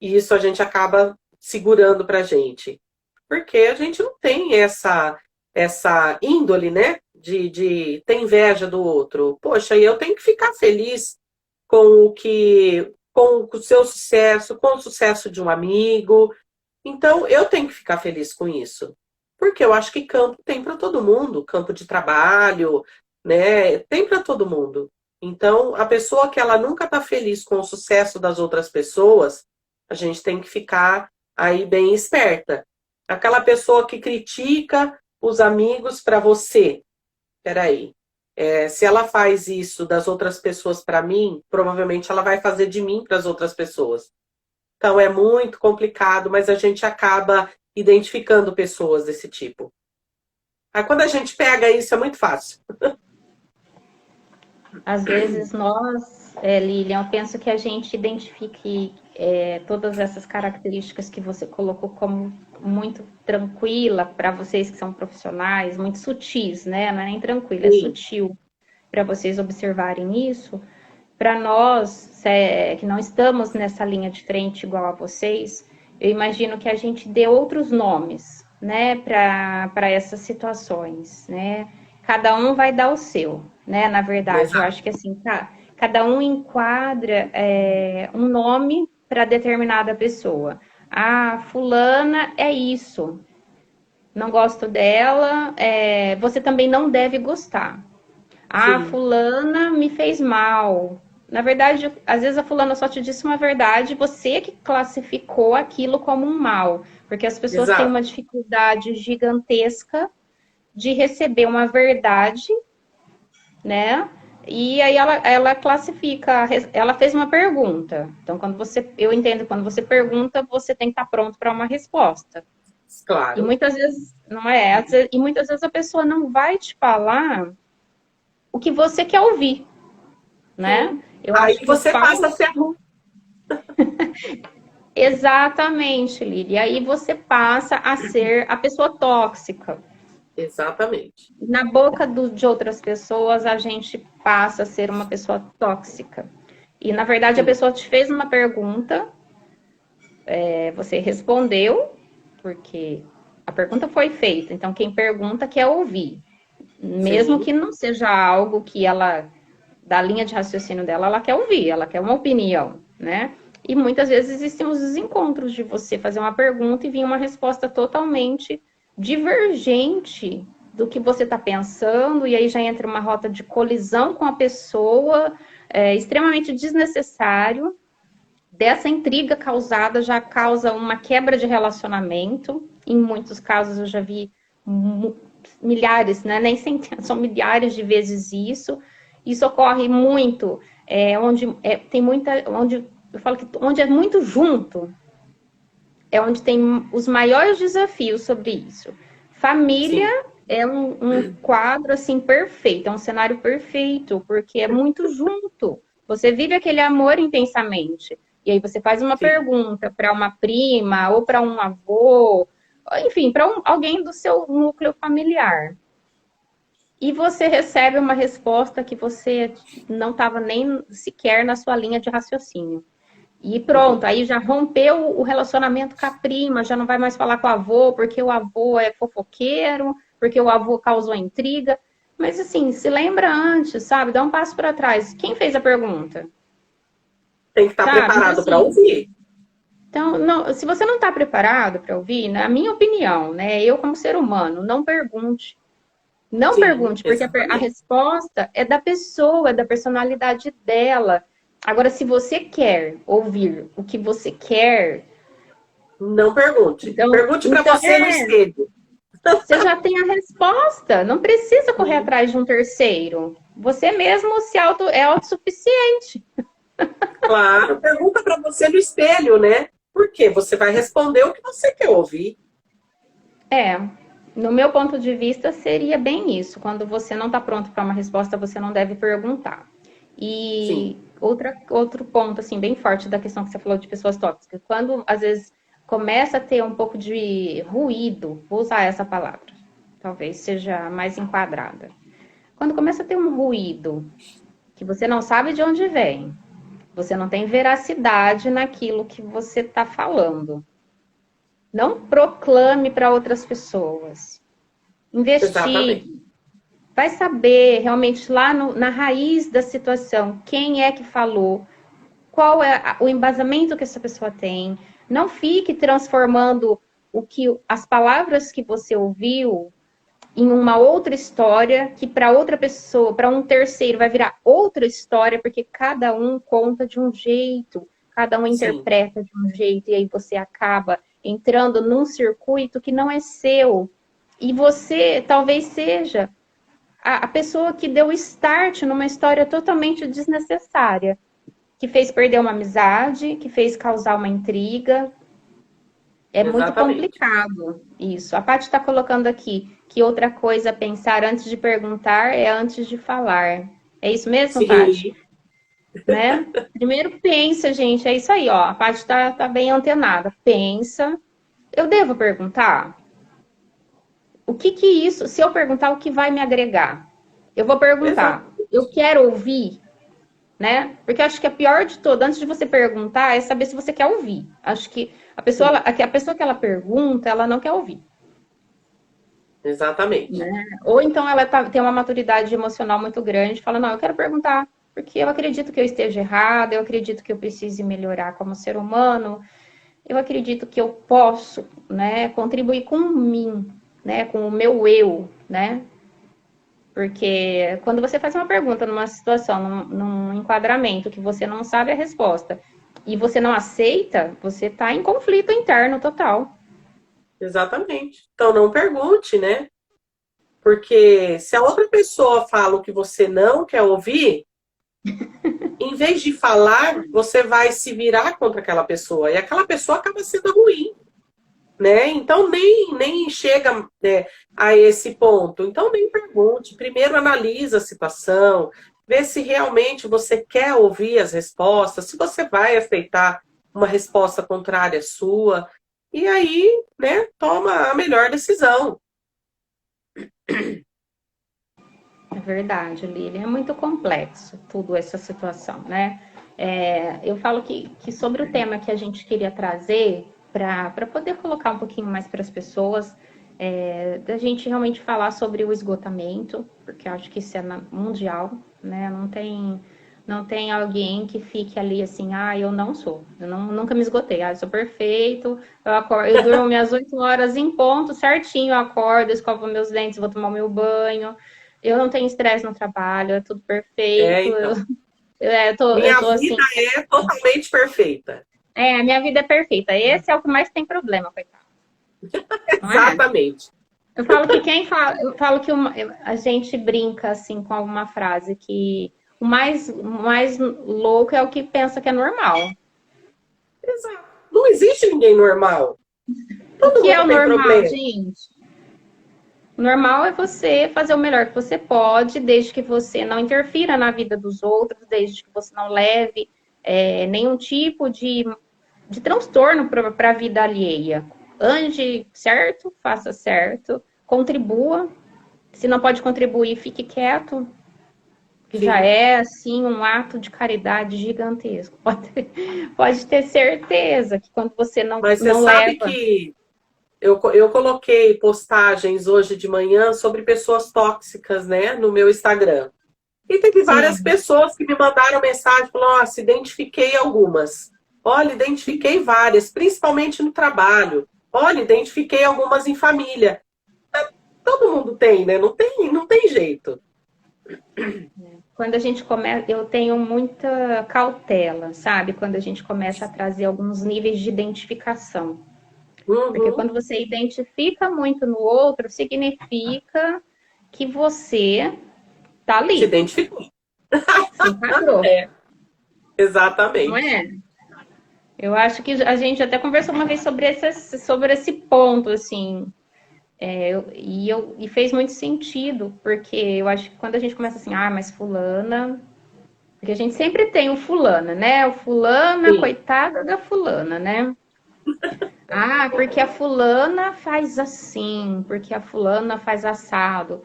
[SPEAKER 2] e isso a gente acaba segurando pra gente. Porque a gente não tem essa índole, né? De ter inveja do outro. Poxa, e eu tenho que ficar feliz com o seu sucesso, com o sucesso de um amigo. Então, eu tenho que ficar feliz com isso. Porque eu acho que campo tem para todo mundo, campo de trabalho, né? Tem para todo mundo. Então, a pessoa que ela nunca está feliz com o sucesso das outras pessoas, a gente tem que ficar aí bem esperta. Aquela pessoa que critica os amigos para você. Peraí. Se ela faz isso das outras pessoas para mim, provavelmente ela vai fazer de mim para as outras pessoas. Então é muito complicado, mas a gente acaba identificando pessoas desse tipo. Aí quando a gente pega isso, é muito fácil.
[SPEAKER 1] Às vezes nós, Lilian, eu penso que a gente identifique todas essas características que você colocou como muito tranquila para vocês que são profissionais, muito sutis, né? Não é nem tranquila, é
[SPEAKER 2] Sim.
[SPEAKER 1] sutil para vocês observarem isso. Para nós, que não estamos nessa linha de frente igual a vocês, eu imagino que a gente dê outros nomes, né, para essas situações, né? Cada um vai dar o seu, né? Na verdade, eu
[SPEAKER 2] Exato.
[SPEAKER 1] acho que assim, cada um enquadra um nome para determinada pessoa. Ah, fulana é isso. Não gosto dela, você também não deve gostar. Ah,
[SPEAKER 2] Sim,
[SPEAKER 1] fulana me fez mal. Na verdade, às vezes a fulana só te disse uma verdade, você que classificou aquilo como um mal, porque as pessoas têm
[SPEAKER 2] exato.
[SPEAKER 1] uma dificuldade gigantesca de receber uma verdade, né? E aí ela classifica, ela fez uma pergunta. Então, eu entendo, quando você pergunta, você tem que estar pronto para uma resposta. E
[SPEAKER 2] Claro.
[SPEAKER 1] muitas vezes, não é? E muitas vezes a pessoa não vai te falar o que você quer ouvir, né?
[SPEAKER 2] Sim.
[SPEAKER 1] Eu
[SPEAKER 2] Aí
[SPEAKER 1] acho que o
[SPEAKER 2] você passa a
[SPEAKER 1] falso.
[SPEAKER 2] ser ruim.
[SPEAKER 1] Exatamente, Lili. Aí você passa a ser a pessoa tóxica.
[SPEAKER 2] Exatamente.
[SPEAKER 1] Na boca de outras pessoas, a gente passa a ser uma pessoa tóxica. E, na verdade, a
[SPEAKER 2] Sim,
[SPEAKER 1] pessoa te fez uma pergunta, você respondeu, porque a pergunta foi feita. Então, quem pergunta quer ouvir. Mesmo
[SPEAKER 2] sim,
[SPEAKER 1] que não seja algo que ela, da linha de raciocínio dela, ela quer ouvir, ela quer uma opinião, né? E muitas vezes existem os desencontros de você fazer uma pergunta e vir uma resposta totalmente divergente do que você está pensando, e aí já entra uma rota de colisão com a pessoa, extremamente desnecessário. Dessa intriga causada já causa uma quebra de relacionamento. Em muitos casos eu já vi milhares, né? Nem centenas, são milhares de vezes isso. Isso ocorre muito onde tem muita, onde eu falo que onde é muito junto, é onde tem os maiores desafios sobre isso.
[SPEAKER 2] sim,
[SPEAKER 1] Família é um quadro assim perfeito, é um cenário perfeito, porque é muito junto. Você vive aquele amor intensamente. E aí você faz uma
[SPEAKER 2] sim,
[SPEAKER 1] pergunta para uma prima ou para um avô, enfim, para alguém do seu núcleo familiar. E você recebe uma resposta que você não estava nem sequer na sua linha de raciocínio. E pronto,
[SPEAKER 2] uhum,
[SPEAKER 1] aí já rompeu o relacionamento com a prima, já não vai mais falar com o avô, porque o avô é fofoqueiro, porque o avô causou intriga. Mas assim, se lembra antes, sabe? Dá um passo para trás. Quem fez a pergunta?
[SPEAKER 2] Tem que estar
[SPEAKER 1] Sabe? Então,
[SPEAKER 2] preparado para
[SPEAKER 1] assim,
[SPEAKER 2] ouvir.
[SPEAKER 1] então, se você não está preparado para ouvir, na minha opinião, né? Eu como ser humano, não pergunte. Não
[SPEAKER 2] Sim,
[SPEAKER 1] pergunte, porque a
[SPEAKER 2] exatamente.
[SPEAKER 1] resposta é da pessoa, é da personalidade dela. Agora, se você quer ouvir o que você quer,
[SPEAKER 2] Não pergunte. Pergunte para
[SPEAKER 1] então
[SPEAKER 2] você no espelho.
[SPEAKER 1] você já tem a resposta. Não precisa correr
[SPEAKER 2] Sim,
[SPEAKER 1] atrás de um terceiro. Você mesmo é autossuficiente.
[SPEAKER 2] claro, pergunta para você no espelho, né? Porque você vai responder o que você quer ouvir.
[SPEAKER 1] É, no meu ponto de vista, seria bem isso. Quando você não está pronto para uma resposta, você não deve perguntar.
[SPEAKER 2] Sim,
[SPEAKER 1] E outro ponto, assim, bem forte da questão que você falou de pessoas tóxicas. Quando, às vezes, começa a ter um pouco de ruído, vou usar essa palavra, talvez seja mais enquadrada. Quando começa a ter um ruído que você não sabe de onde vem, você não tem veracidade naquilo que você está falando. Não proclame para outras pessoas.
[SPEAKER 2] exatamente.
[SPEAKER 1] Investigue. Vai saber realmente lá na raiz da situação quem é que falou, qual é o embasamento que essa pessoa tem. Não fique transformando as palavras que você ouviu em uma outra história que para outra pessoa, para um terceiro, vai virar outra história, porque cada um conta de um jeito, cada um
[SPEAKER 2] Sim,
[SPEAKER 1] interpreta de um jeito, e aí você acaba entrando num circuito que não é seu. E você talvez seja a pessoa que deu start numa história totalmente desnecessária, que fez perder uma amizade, que fez causar uma intriga. É muito
[SPEAKER 2] exatamente.
[SPEAKER 1] complicado isso. A Paty está colocando aqui que outra coisa a pensar antes de perguntar é antes de falar. É isso mesmo, Paty?
[SPEAKER 2] Sim,
[SPEAKER 1] Né? Primeiro pensa, gente, é isso aí, ó. A Paty tá bem antenada. Pensa. Eu devo perguntar? O que isso, se eu perguntar, o que vai me agregar? Eu vou perguntar.
[SPEAKER 2] exato.
[SPEAKER 1] Eu quero ouvir, né? Porque eu acho que a pior de tudo, antes de você perguntar, é saber se você quer ouvir. Acho que
[SPEAKER 2] Sim,
[SPEAKER 1] a pessoa que ela pergunta, ela não quer ouvir.
[SPEAKER 2] exatamente.
[SPEAKER 1] Né? Ou então ela tem uma maturidade emocional muito grande, fala, não, eu quero perguntar, porque eu acredito que eu esteja errada, eu acredito que eu precise melhorar como ser humano, eu acredito que eu posso, né, contribuir com mim, né, com o meu eu, né? Porque quando você faz uma pergunta numa situação, num enquadramento que você não sabe a resposta e você não aceita, você está em conflito interno total.
[SPEAKER 2] Exatamente. Então não pergunte, né? Porque se a outra pessoa fala o que você não quer ouvir, em vez de falar, você vai se virar contra aquela pessoa. E aquela pessoa acaba sendo ruim, né? Então nem chega, né, a esse ponto. Então nem pergunte. Primeiro analisa a situação, vê se realmente você quer ouvir as respostas, se você vai aceitar uma resposta contrária à sua. E aí, né, toma a melhor decisão.
[SPEAKER 1] É verdade, Lili. É muito complexo tudo essa situação, né? Eu falo que sobre o tema que a gente queria trazer, para poder colocar um pouquinho mais para as pessoas, da gente realmente falar sobre o esgotamento, porque eu acho que isso é mundial, né? Não tem alguém que fique ali assim, eu não sou, nunca me esgotei, eu sou perfeito, eu durmo minhas 8 horas em ponto, certinho, eu acordo, escovo meus dentes, vou tomar meu banho, eu não tenho estresse no trabalho, é tudo
[SPEAKER 2] É,
[SPEAKER 1] perfeito.
[SPEAKER 2] então.
[SPEAKER 1] Eu
[SPEAKER 2] Minha
[SPEAKER 1] tô assim.
[SPEAKER 2] vida é totalmente perfeita.
[SPEAKER 1] A minha vida é perfeita. Esse é o que mais tem problema, coitado. Não é?
[SPEAKER 2] Exatamente.
[SPEAKER 1] Eu falo que a gente brinca assim com alguma frase que o mais louco é o que pensa que é normal.
[SPEAKER 2] Exato. Não existe ninguém normal.
[SPEAKER 1] O
[SPEAKER 2] Todo
[SPEAKER 1] que é
[SPEAKER 2] mundo
[SPEAKER 1] o
[SPEAKER 2] tem
[SPEAKER 1] normal,
[SPEAKER 2] problema.
[SPEAKER 1] gente? O normal é você fazer o melhor que você pode, desde que você não interfira na vida dos outros, desde que você não leve nenhum tipo de transtorno para a vida alheia. Ande certo, faça certo, contribua. Se não pode contribuir, fique quieto, que já
[SPEAKER 2] Sim.
[SPEAKER 1] é assim um ato de caridade gigantesco. Pode ter certeza que quando você não,
[SPEAKER 2] Mas você
[SPEAKER 1] não
[SPEAKER 2] sabe
[SPEAKER 1] leva.
[SPEAKER 2] que eu coloquei postagens hoje de manhã sobre pessoas tóxicas, né, no meu Instagram. E teve várias
[SPEAKER 1] Sim.
[SPEAKER 2] pessoas que me mandaram mensagem, falaram, nossa, identifiquei algumas. Olha, identifiquei várias, principalmente no trabalho. Olha, identifiquei algumas em família. Todo mundo tem, né? Não tem jeito.
[SPEAKER 1] Quando a gente começa, eu tenho muita cautela, sabe? Quando a gente começa a trazer alguns níveis de identificação. Porque
[SPEAKER 2] Uhum.
[SPEAKER 1] quando você identifica muito no outro, significa que você tá
[SPEAKER 2] Se
[SPEAKER 1] ali,
[SPEAKER 2] identificou.
[SPEAKER 1] se enquadrou,
[SPEAKER 2] É,
[SPEAKER 1] não
[SPEAKER 2] exatamente.
[SPEAKER 1] é? Eu acho que a gente até conversou uma vez sobre esse ponto, assim, e fez muito sentido, porque eu acho que quando a gente começa assim, ah, mas fulana, porque a gente sempre tem o fulana, né? O fulana,
[SPEAKER 2] Sim,
[SPEAKER 1] coitada da fulana, né? Ah, porque a fulana faz assim, porque a fulana faz assado.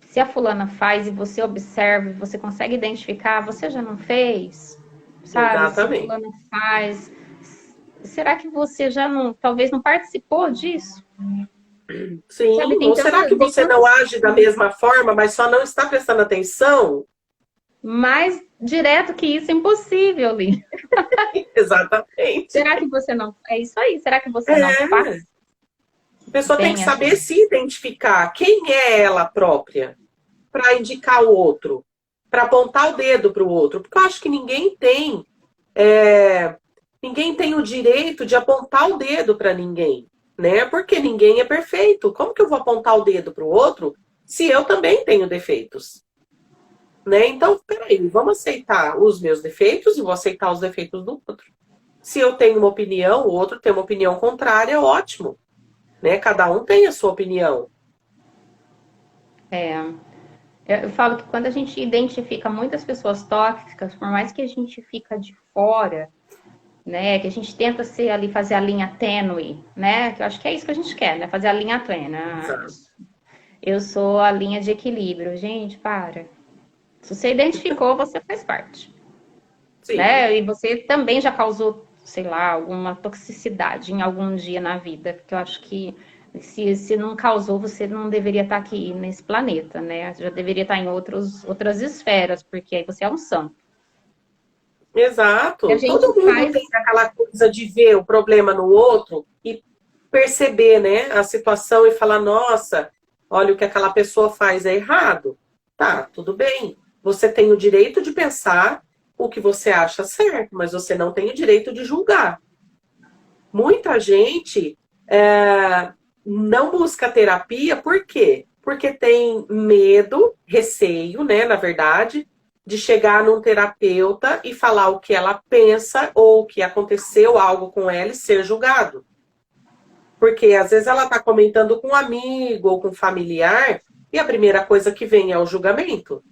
[SPEAKER 1] Se a fulana faz e você observa, e você consegue identificar, você já não fez? Sabe? Se
[SPEAKER 2] exatamente.
[SPEAKER 1] fulana faz, será que você já não, talvez não participou disso? Sabe,
[SPEAKER 2] Sim, ou será que
[SPEAKER 1] tem
[SPEAKER 2] você não
[SPEAKER 1] tantas
[SPEAKER 2] age da mesma forma, mas só não está prestando atenção?
[SPEAKER 1] mais direto que isso é impossível, Li.
[SPEAKER 2] Exatamente.
[SPEAKER 1] Será que você não, é isso aí? Será que você não
[SPEAKER 2] É.
[SPEAKER 1] faz
[SPEAKER 2] A pessoa tem que
[SPEAKER 1] bem a
[SPEAKER 2] saber
[SPEAKER 1] gente?
[SPEAKER 2] se identificar quem é ela própria para indicar o outro, para apontar o dedo para o outro, porque eu acho que ninguém tem o direito de apontar o dedo para ninguém, né? Porque ninguém é perfeito. Como que eu vou apontar o dedo para o outro se eu também tenho defeitos? Né? Então, peraí, vamos aceitar os meus defeitos e vou aceitar os defeitos do outro. Se eu tenho uma opinião, o outro tem uma opinião contrária, ótimo, né? Cada um tem a sua opinião.
[SPEAKER 1] É, eu falo que quando a gente identifica muitas pessoas tóxicas, por mais que a gente fica de fora, né, que a gente tenta ser ali, fazer a linha tênue, né, que eu acho que é isso que a gente quer, né, fazer a linha tênue. Ah,
[SPEAKER 2] Exato.
[SPEAKER 1] eu sou a linha de equilíbrio. Gente, para. Se você identificou, você faz parte,
[SPEAKER 2] Sim,
[SPEAKER 1] né, e você também já causou, sei lá, alguma toxicidade em algum dia na vida, porque eu acho que se não causou, você não deveria estar aqui nesse planeta, né? Você já deveria estar em outras esferas, porque aí você é um santo. E a
[SPEAKER 2] exato.
[SPEAKER 1] gente
[SPEAKER 2] Todo mundo
[SPEAKER 1] faz.
[SPEAKER 2] tem aquela coisa de ver o problema no outro e perceber, né, a situação e falar, nossa, olha o que aquela pessoa faz é errado. Tá, tudo bem. Você tem o direito de pensar o que você acha certo, mas você não tem o direito de julgar. Muita gente não busca terapia, por quê? Porque tem medo, receio, né, na verdade, de chegar num terapeuta e falar o que ela pensa ou que aconteceu algo com ela e ser julgado. Porque às vezes ela está comentando com um amigo ou com um familiar e a primeira coisa que vem é o julgamento,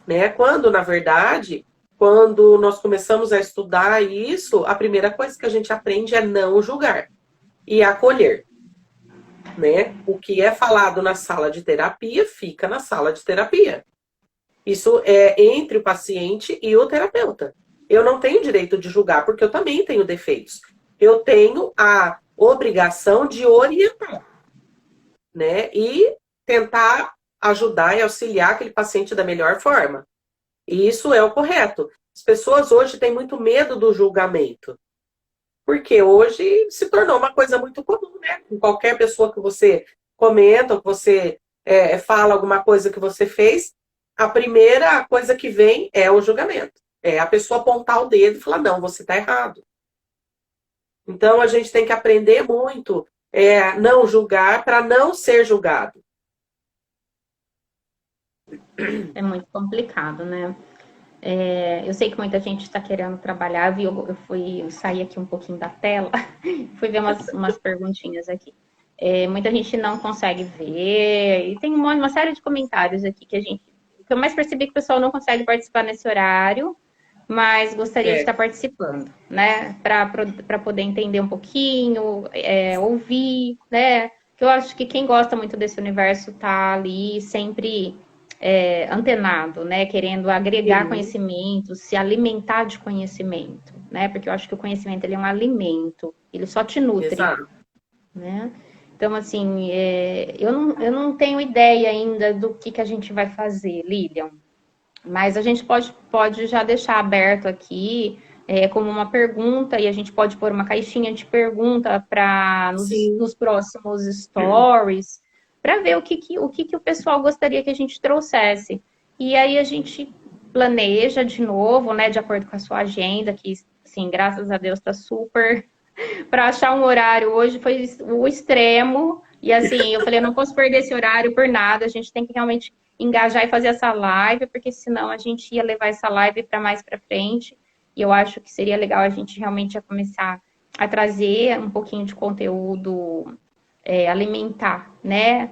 [SPEAKER 2] né? Quando, na verdade, quando nós começamos a estudar isso, a primeira coisa que a gente aprende é não julgar e acolher, né? O que é falado na sala de terapia fica na sala de terapia. Isso é entre o paciente e o terapeuta. Eu não tenho direito de julgar, porque eu também tenho defeitos. Eu tenho a obrigação de orientar, né? E tentar ajudar e auxiliar aquele paciente da melhor forma. E isso é o correto. As pessoas hoje têm muito medo do julgamento, porque hoje se tornou uma coisa muito comum, né? Com qualquer pessoa que você comenta, ou que você fala alguma coisa que você fez, a primeira coisa que vem é o julgamento. É a pessoa apontar o dedo e falar, não, você está errado. Então a gente tem que aprender muito não julgar para não ser julgado.
[SPEAKER 1] É muito complicado, né? Eu sei que muita gente está querendo trabalhar, viu? Eu fui sair aqui um pouquinho da tela, fui ver umas perguntinhas aqui. Muita gente não consegue ver, e tem uma série de comentários aqui que eu mais percebi que o pessoal não consegue participar nesse horário, mas gostaria de
[SPEAKER 2] É,
[SPEAKER 1] estar participando, né? Para poder entender um pouquinho, ouvir, né? Que eu acho que quem gosta muito desse universo tá ali sempre antenado, né? Querendo agregar
[SPEAKER 2] sim,
[SPEAKER 1] conhecimento, se alimentar de conhecimento, né? Porque eu acho que o conhecimento ele é um alimento, ele só te nutre,
[SPEAKER 2] exato.
[SPEAKER 1] né? Então, assim, eu não tenho ideia ainda do que a gente vai fazer, Lilian. Mas a gente pode já deixar aberto aqui como uma pergunta, e a gente pode pôr uma caixinha de pergunta para
[SPEAKER 2] Sim,
[SPEAKER 1] nos próximos stories, para ver o que o pessoal gostaria que a gente trouxesse. E aí a gente planeja de novo, né, de acordo com a sua agenda, que, assim, graças a Deus está super. Para achar um horário hoje foi o extremo. E assim, eu falei, eu não posso perder esse horário por nada, a gente tem que realmente engajar e fazer essa live, porque senão a gente ia levar essa live para mais para frente. E eu acho que seria legal a gente realmente já começar a trazer um pouquinho de conteúdo alimentar, né?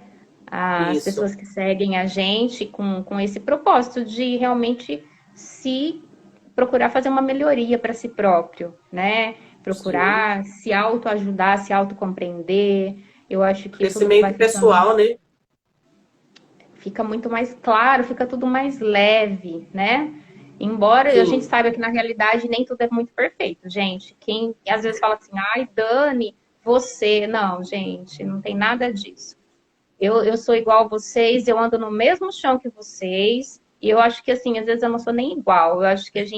[SPEAKER 1] As
[SPEAKER 2] isso.
[SPEAKER 1] pessoas que seguem a gente com esse propósito de realmente se procurar fazer uma melhoria para si próprio, né?
[SPEAKER 2] Sim.
[SPEAKER 1] Procurar se autoajudar, se autocompreender. Eu acho que tudo vai
[SPEAKER 2] Crescimento
[SPEAKER 1] ficando,
[SPEAKER 2] pessoal, né?
[SPEAKER 1] fica muito mais claro, fica tudo mais leve, né? Embora a gente
[SPEAKER 2] Sim.
[SPEAKER 1] saiba que na realidade nem tudo é muito perfeito, gente. Quem às vezes fala assim, ai, Dani, você. Não, gente, não tem nada disso. Eu sou igual a vocês, eu ando no mesmo chão que vocês, e eu acho que, assim, às vezes eu não sou nem igual, eu acho que às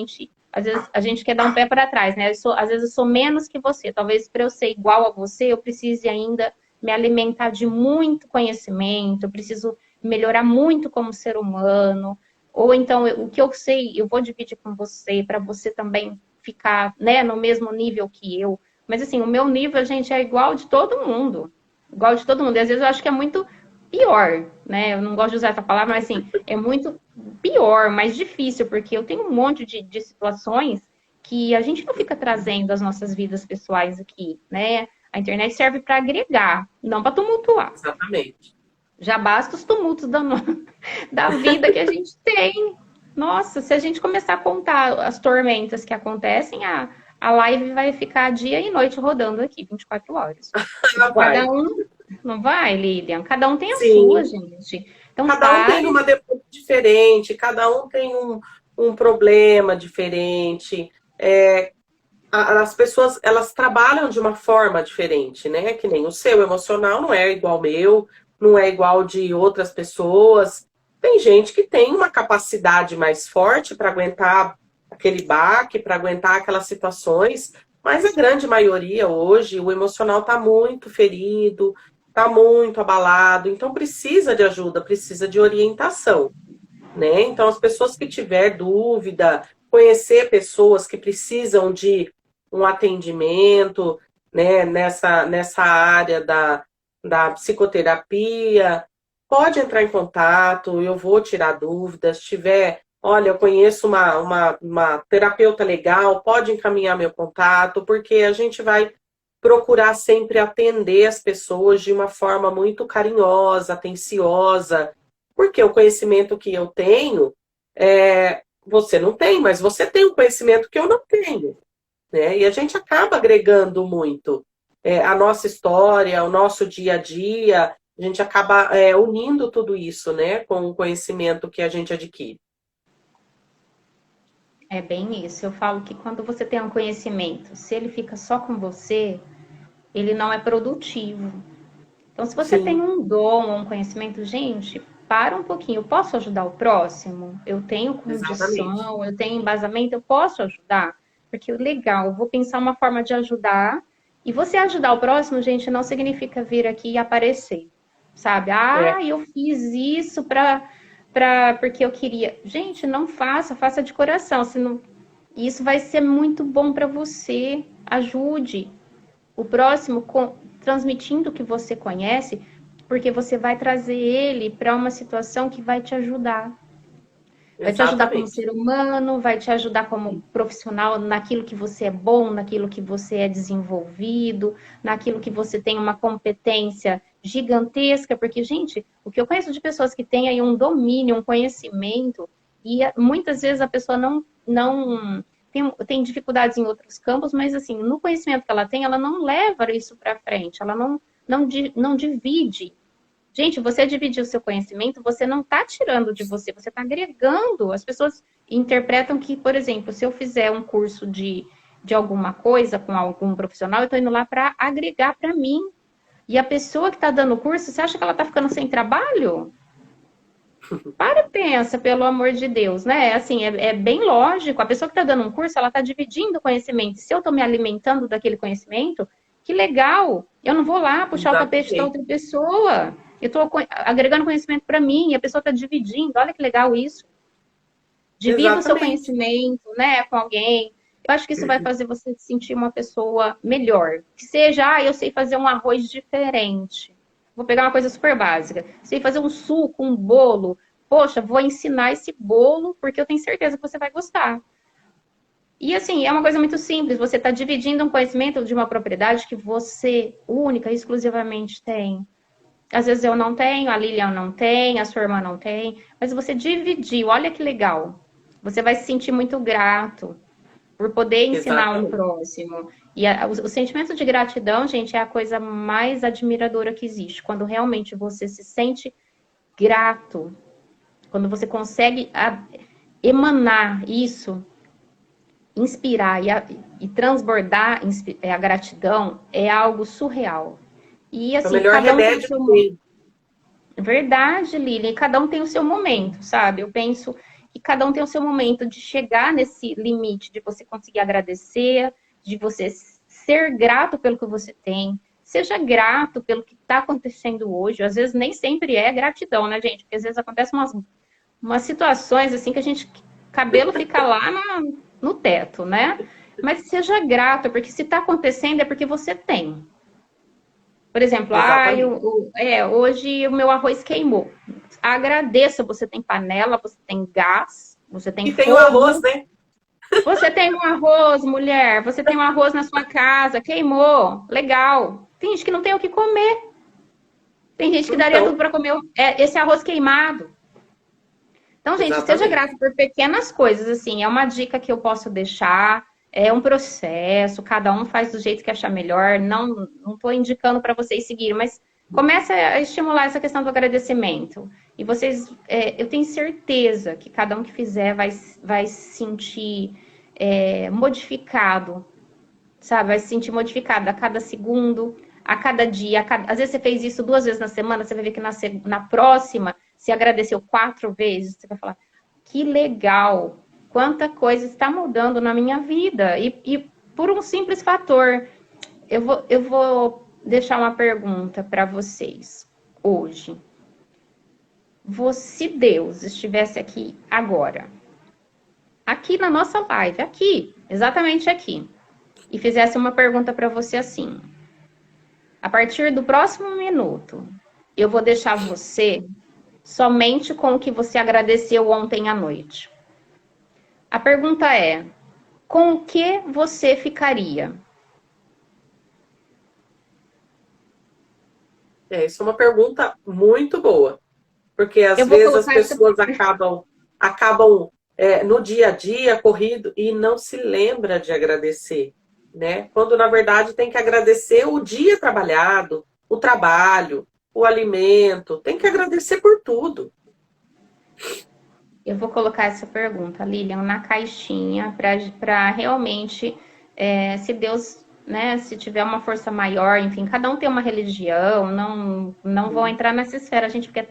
[SPEAKER 1] vezes, a gente quer dar um pé para trás, né? Às vezes eu sou menos que você, talvez para eu ser igual a você, eu precise ainda me alimentar de muito conhecimento, eu preciso melhorar muito como ser humano, ou então o que eu sei, eu vou dividir com você, para você também ficar, né, no mesmo nível que eu. Mas, assim, o meu nível, gente, é igual de todo mundo. Igual de todo mundo. E às vezes eu acho que é muito pior, né? Eu não gosto de usar essa palavra, mas assim, é muito pior, mais difícil, porque eu tenho um monte de situações que a gente não fica trazendo as nossas vidas pessoais aqui, né? A internet serve para agregar, não para tumultuar.
[SPEAKER 2] Exatamente.
[SPEAKER 1] Já basta os tumultos da vida que a gente tem. Nossa, se a gente começar a contar as tormentas que acontecem, a live vai ficar dia e noite rodando aqui, 24 horas.
[SPEAKER 2] Ah,
[SPEAKER 1] Porque cada
[SPEAKER 2] vai.
[SPEAKER 1] um, não vai, Lilian? Cada um tem a sua,
[SPEAKER 2] Sim.
[SPEAKER 1] gente. Então,
[SPEAKER 2] Cada um tem
[SPEAKER 1] pare.
[SPEAKER 2] uma demanda diferente, cada um tem um problema diferente. É, as pessoas, elas trabalham de uma forma diferente, né? Que nem o seu emocional não é igual ao meu, não é igual de outras pessoas. Tem gente que tem uma capacidade mais forte para aguentar aquele baque, para aguentar aquelas situações, mas a grande maioria hoje, o emocional está muito ferido, está muito abalado, então precisa de ajuda, precisa de orientação, né? Então, as pessoas que tiver dúvida, conhecer pessoas que precisam de um atendimento, né, nessa área da psicoterapia, pode entrar em contato, eu vou tirar dúvidas. Se tiver, olha, eu conheço uma terapeuta legal, pode encaminhar meu contato, porque a gente vai procurar sempre atender as pessoas de uma forma muito carinhosa, atenciosa, porque o conhecimento que eu tenho, você não tem, mas você tem um conhecimento que eu não tenho, né? E a gente acaba agregando muito a nossa história, o nosso dia a dia, a gente acaba unindo tudo isso, né, com o conhecimento que a gente adquire.
[SPEAKER 1] É bem isso. Eu falo que quando você tem um conhecimento, se ele fica só com você, ele não é produtivo. Então, se você tem
[SPEAKER 2] Sim,
[SPEAKER 1] um dom ou um conhecimento, gente, para um pouquinho. Eu posso ajudar o próximo? Eu tenho
[SPEAKER 2] exatamente.
[SPEAKER 1] condição, eu tenho embasamento, eu posso ajudar? Porque legal, eu vou pensar uma forma de ajudar. E você ajudar o próximo, gente, não significa vir aqui e aparecer. Sabe? Ah,
[SPEAKER 2] É,
[SPEAKER 1] eu fiz isso porque eu queria. Gente, não faça, faça de coração. Senão, isso vai ser muito bom para você. Ajude o próximo transmitindo o que você conhece, porque você vai trazer ele para uma situação que vai te ajudar. Vai te ajudar como
[SPEAKER 2] exatamente.
[SPEAKER 1] ser humano, vai te ajudar como profissional naquilo que você é bom, naquilo que você é desenvolvido, naquilo que você tem uma competência gigantesca, porque, gente, o que eu conheço de pessoas que têm aí um domínio, um conhecimento, e muitas vezes a pessoa não tem dificuldades em outros campos, mas assim, no conhecimento que ela tem, ela não leva isso para frente, ela não divide. Gente, você dividir o seu conhecimento, você não está tirando de você, você está agregando. As pessoas interpretam que, por exemplo, se eu fizer um curso de alguma coisa com algum profissional, eu estou indo lá para agregar para mim. E a pessoa que está dando o curso, você acha que ela está ficando sem trabalho? Para e pensa, pelo amor de Deus, né? Assim, é bem lógico. A pessoa que está dando um curso, ela está dividindo o conhecimento. Se eu estou me alimentando daquele conhecimento, que legal! Eu não vou lá puxar o tapete da outra pessoa. Eu estou agregando conhecimento para mim e a pessoa está dividindo. Olha que legal isso. Divida o seu conhecimento, né, com alguém. Eu acho que isso vai fazer você se sentir uma pessoa melhor. Que seja, eu sei fazer um arroz diferente. Vou pegar uma coisa super básica. Sei fazer um suco, um bolo. Poxa, vou ensinar esse bolo porque eu tenho certeza que você vai gostar. E assim, é uma coisa muito simples. Você está dividindo um conhecimento de uma propriedade que você, única, exclusivamente tem. Às vezes eu não tenho, a Lilian não tem, a sua irmã não tem. Mas você dividiu, olha que legal. Você vai se sentir muito grato por poder ensinar um próximo. E o sentimento de gratidão, gente, é a coisa mais admiradora que existe. Quando realmente você se sente grato, quando você consegue emanar isso, inspirar e transbordar a gratidão, é algo surreal. E assim,
[SPEAKER 2] é o melhor
[SPEAKER 1] cada um
[SPEAKER 2] remédio
[SPEAKER 1] tem o seu... Verdade, Lili, cada um tem o seu momento, sabe? Eu penso que cada um tem o seu momento de chegar nesse limite, de você conseguir agradecer, de você ser grato pelo que você tem. Seja grato pelo que está acontecendo hoje. Às vezes nem sempre é gratidão, né, gente? Porque às vezes acontecem umas situações assim que a gente, cabelo fica lá no teto, né? Mas seja grato, porque se está acontecendo é porque você tem. Por exemplo, hoje o meu arroz queimou. Agradeça, você tem panela, você tem gás, você tem fogo.
[SPEAKER 2] E tem o arroz, né?
[SPEAKER 1] Você tem um arroz, mulher, você tem um arroz na sua casa, queimou, legal. Tem gente que não tem o que comer. Tem gente que daria tudo para comer esse arroz queimado. Então, gente, seja grato por pequenas coisas, assim, é uma dica que eu posso deixar. É um processo, cada um faz do jeito que achar melhor. Não estou indicando para vocês seguirem, mas começa a estimular essa questão do agradecimento. E vocês, eu tenho certeza que cada um que fizer vai se sentir modificado, sabe? Vai se sentir modificado a cada segundo, a cada dia. Às vezes você fez isso 2 vezes na semana, você vai ver que na próxima, se agradeceu 4 vezes, você vai falar, que legal! Quanta coisa está mudando na minha vida. E por um simples fator. Eu vou deixar uma pergunta para vocês hoje. Se Deus estivesse aqui agora, aqui na nossa live, aqui, exatamente aqui, e fizesse uma pergunta para você assim: a partir do próximo minuto, eu vou deixar você somente com o que você agradeceu ontem à noite. A pergunta é, com o que você ficaria?
[SPEAKER 2] Isso é uma pergunta muito boa. Porque às vezes as pessoas acabam no dia a dia, corrido, e não se lembra de agradecer, né? Quando, na verdade, tem que agradecer o dia trabalhado, o trabalho, o alimento. Tem que agradecer por tudo.
[SPEAKER 1] Eu vou colocar essa pergunta, Lilian, na caixinha para realmente, se Deus, né, se tiver uma força maior, enfim, cada um tem uma religião, não vou entrar nessa esfera, gente, porque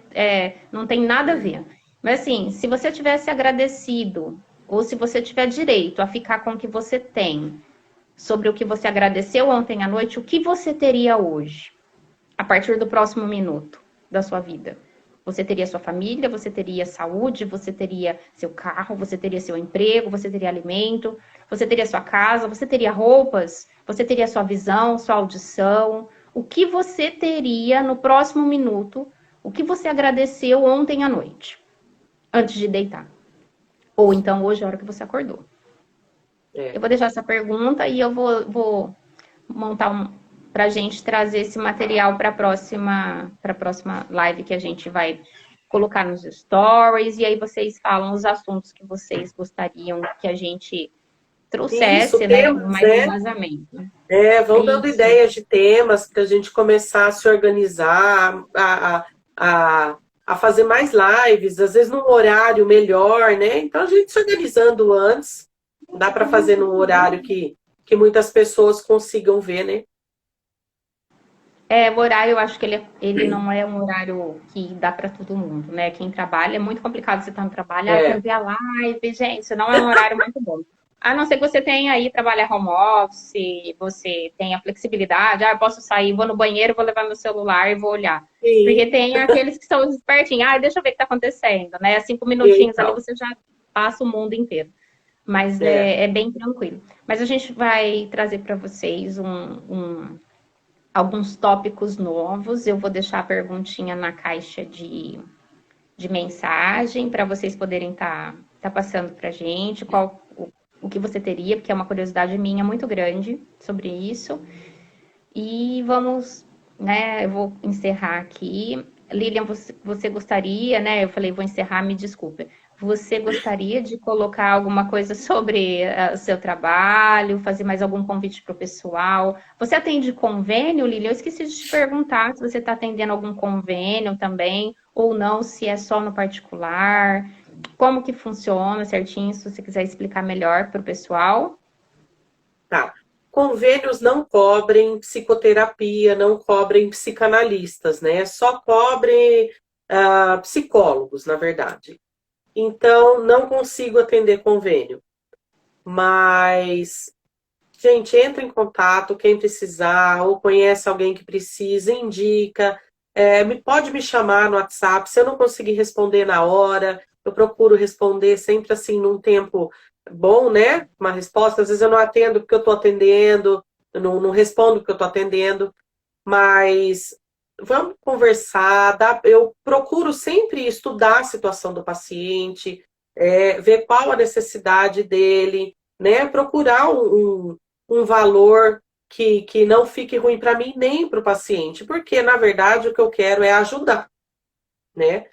[SPEAKER 1] não tem nada a ver. Mas assim, se você tivesse agradecido, ou se você tiver direito a ficar com o que você tem, sobre o que você agradeceu ontem à noite, o que você teria hoje, a partir do próximo minuto da sua vida? Você teria sua família, você teria saúde, você teria seu carro, você teria seu emprego, você teria alimento, você teria sua casa, você teria roupas, você teria sua visão, sua audição. O que você teria no próximo minuto? O que você agradeceu ontem à noite, antes de deitar? Ou então hoje, a hora que você acordou? Eu vou deixar essa pergunta e eu vou montar para a gente trazer esse material para a próxima live que a gente vai colocar nos stories, e aí vocês falam os assuntos que vocês gostariam que a gente trouxesse, né, mais embasamento.
[SPEAKER 2] Vão dando ideias de temas para a gente começar a se organizar, a fazer mais lives, às vezes num horário melhor, né? Então a gente se organizando antes, dá para fazer num horário que muitas pessoas consigam ver, né?
[SPEAKER 1] O horário, eu acho que ele não é um horário que dá para todo mundo, né? Quem trabalha, é muito complicado você estar no trabalho, quero
[SPEAKER 2] É,
[SPEAKER 1] ver a live, gente, isso não é um horário muito bom. A não ser que você tenha aí, trabalha home office, você tenha flexibilidade, eu posso sair, vou no banheiro, vou levar meu celular e vou olhar. Porque
[SPEAKER 2] sim.
[SPEAKER 1] tem aqueles que são espertinhos, deixa eu ver o que está acontecendo, né? 5 minutinhos ali,
[SPEAKER 2] Então,
[SPEAKER 1] você já passa o mundo inteiro. Mas
[SPEAKER 2] é,
[SPEAKER 1] é bem tranquilo. Mas a gente vai trazer para vocês alguns tópicos novos. Eu vou deixar a perguntinha na caixa de mensagem para vocês poderem tá passando para a gente o que você teria, porque é uma curiosidade minha muito grande sobre isso. E vamos, né? Eu vou encerrar aqui. Lilian, você gostaria, né? Eu falei, vou encerrar, me desculpe. Você gostaria de colocar alguma coisa sobre o seu trabalho, fazer mais algum convite para o pessoal? Você atende convênio, Lilian? Eu esqueci de te perguntar se você está atendendo algum convênio também, ou não, se é só no particular. Como que funciona certinho, se você quiser explicar melhor para o pessoal.
[SPEAKER 2] tá. Convênios não cobrem psicoterapia, não cobrem psicanalistas, né? Só cobre psicólogos, na verdade. Então, não consigo atender convênio. Mas, gente, entra em contato, quem precisar, ou conhece alguém que precisa, indica. Pode me chamar no WhatsApp. Se eu não conseguir responder na hora, eu procuro responder sempre assim num tempo bom, né? Uma resposta. Às vezes eu não atendo porque eu estou atendendo, eu não respondo porque eu estou atendendo, mas vamos conversar. Eu procuro sempre estudar a situação do paciente, ver qual a necessidade dele, né? Procurar um valor que não fique ruim para mim nem para o paciente, porque na verdade o que eu quero é ajudar, né?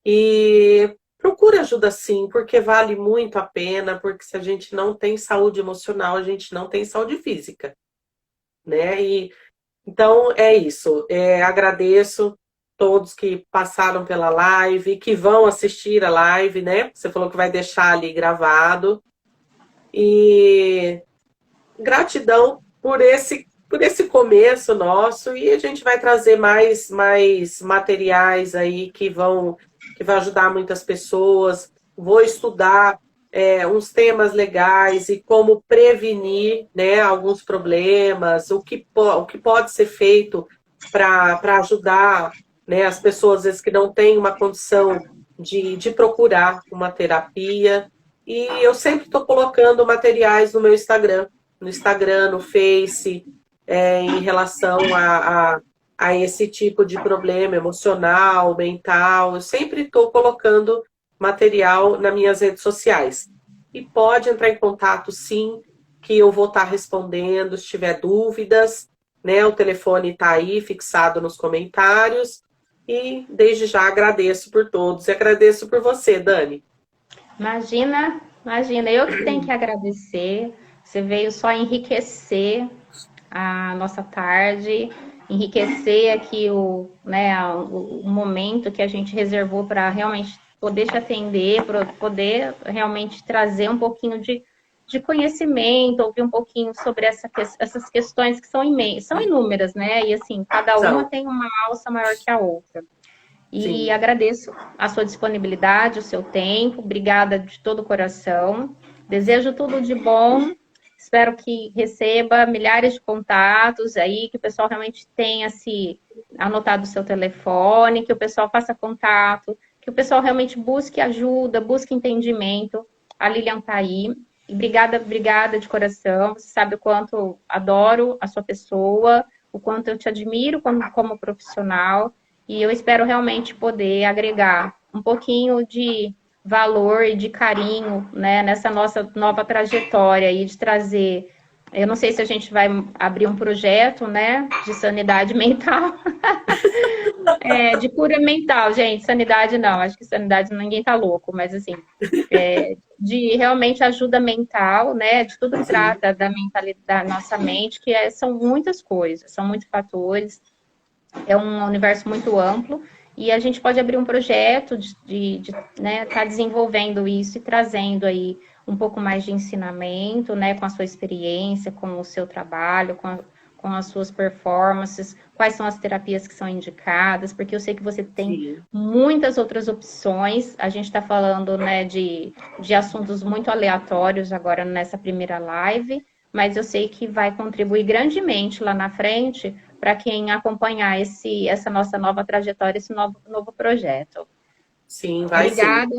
[SPEAKER 2] E procura ajuda sim, porque vale muito a pena, porque se a gente não tem saúde emocional, a gente não tem saúde física, né? Então é isso. Agradeço todos que passaram pela live, que vão assistir a live, né? Você falou que vai deixar ali gravado. E gratidão por esse começo nosso. E a gente vai trazer mais materiais aí que vão ajudar muitas pessoas. Vou estudar uns temas legais e como prevenir, né, alguns problemas, o que pode ser feito para ajudar, né, as pessoas às vezes que não têm uma condição de procurar uma terapia. E eu sempre estou colocando materiais no meu Instagram, no Face, em relação a esse tipo de problema emocional, mental. Eu sempre estou colocando material nas minhas redes sociais. E pode entrar em contato, sim, que eu vou estar respondendo se tiver dúvidas, né? O telefone está aí fixado nos comentários. E desde já agradeço por todos e agradeço por você, Dani.
[SPEAKER 1] Imagina, imagina, eu que tenho que agradecer. Você veio só enriquecer a nossa tarde, enriquecer aqui o momento que a gente reservou para realmente poder te atender, para poder realmente trazer um pouquinho de conhecimento, ouvir um pouquinho sobre essas questões que são inúmeras, né? E assim, cada uma
[SPEAKER 2] Tchau.
[SPEAKER 1] tem uma alça maior que a outra. E
[SPEAKER 2] Sim.
[SPEAKER 1] agradeço a sua disponibilidade, o seu tempo. Obrigada de todo o coração. Desejo tudo de bom. Espero que receba milhares de contatos aí, que o pessoal realmente tenha se anotado o seu telefone, que o pessoal faça contato, que o pessoal realmente busque ajuda, busque entendimento. A Lilian está aí. E obrigada, obrigada de coração. Você sabe o quanto eu adoro a sua pessoa, o quanto eu te admiro como profissional. E eu espero realmente poder agregar um pouquinho de valor e de carinho, né, nessa nossa nova trajetória e de trazer. Eu não sei se a gente vai abrir um projeto, né, de sanidade mental, de cura mental, gente. Sanidade não, acho que sanidade ninguém tá louco, mas assim, de realmente ajuda mental, né, de tudo que
[SPEAKER 2] Sim.
[SPEAKER 1] trata da mentalidade da nossa mente, são muitas coisas, são muitos fatores. É um universo muito amplo e a gente pode abrir um projeto né, tá desenvolvendo isso e trazendo aí um pouco mais de ensinamento, né, com a sua experiência, com o seu trabalho, com com as suas performances, quais são as terapias que são indicadas, porque eu sei que você tem
[SPEAKER 2] Sim.
[SPEAKER 1] muitas outras opções. A gente está falando, né, de assuntos muito aleatórios agora nessa primeira live, mas eu sei que vai contribuir grandemente lá na frente para quem acompanhar essa nossa nova trajetória, esse novo projeto.
[SPEAKER 2] Sim, vai sim.
[SPEAKER 1] Obrigada,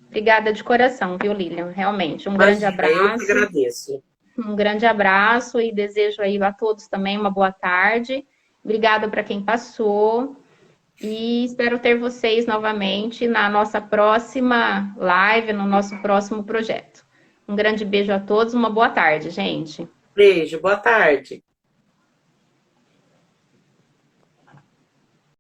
[SPEAKER 1] obrigada de coração, viu, Lilian? Realmente, um grande
[SPEAKER 2] Imagina, eu que
[SPEAKER 1] abraço.
[SPEAKER 2] agradeço.
[SPEAKER 1] Um grande abraço e desejo aí a todos também uma boa tarde. Obrigada para quem passou e espero ter vocês novamente na nossa próxima live, no nosso próximo projeto. Um grande beijo a todos, uma boa tarde, gente.
[SPEAKER 2] Beijo, boa tarde.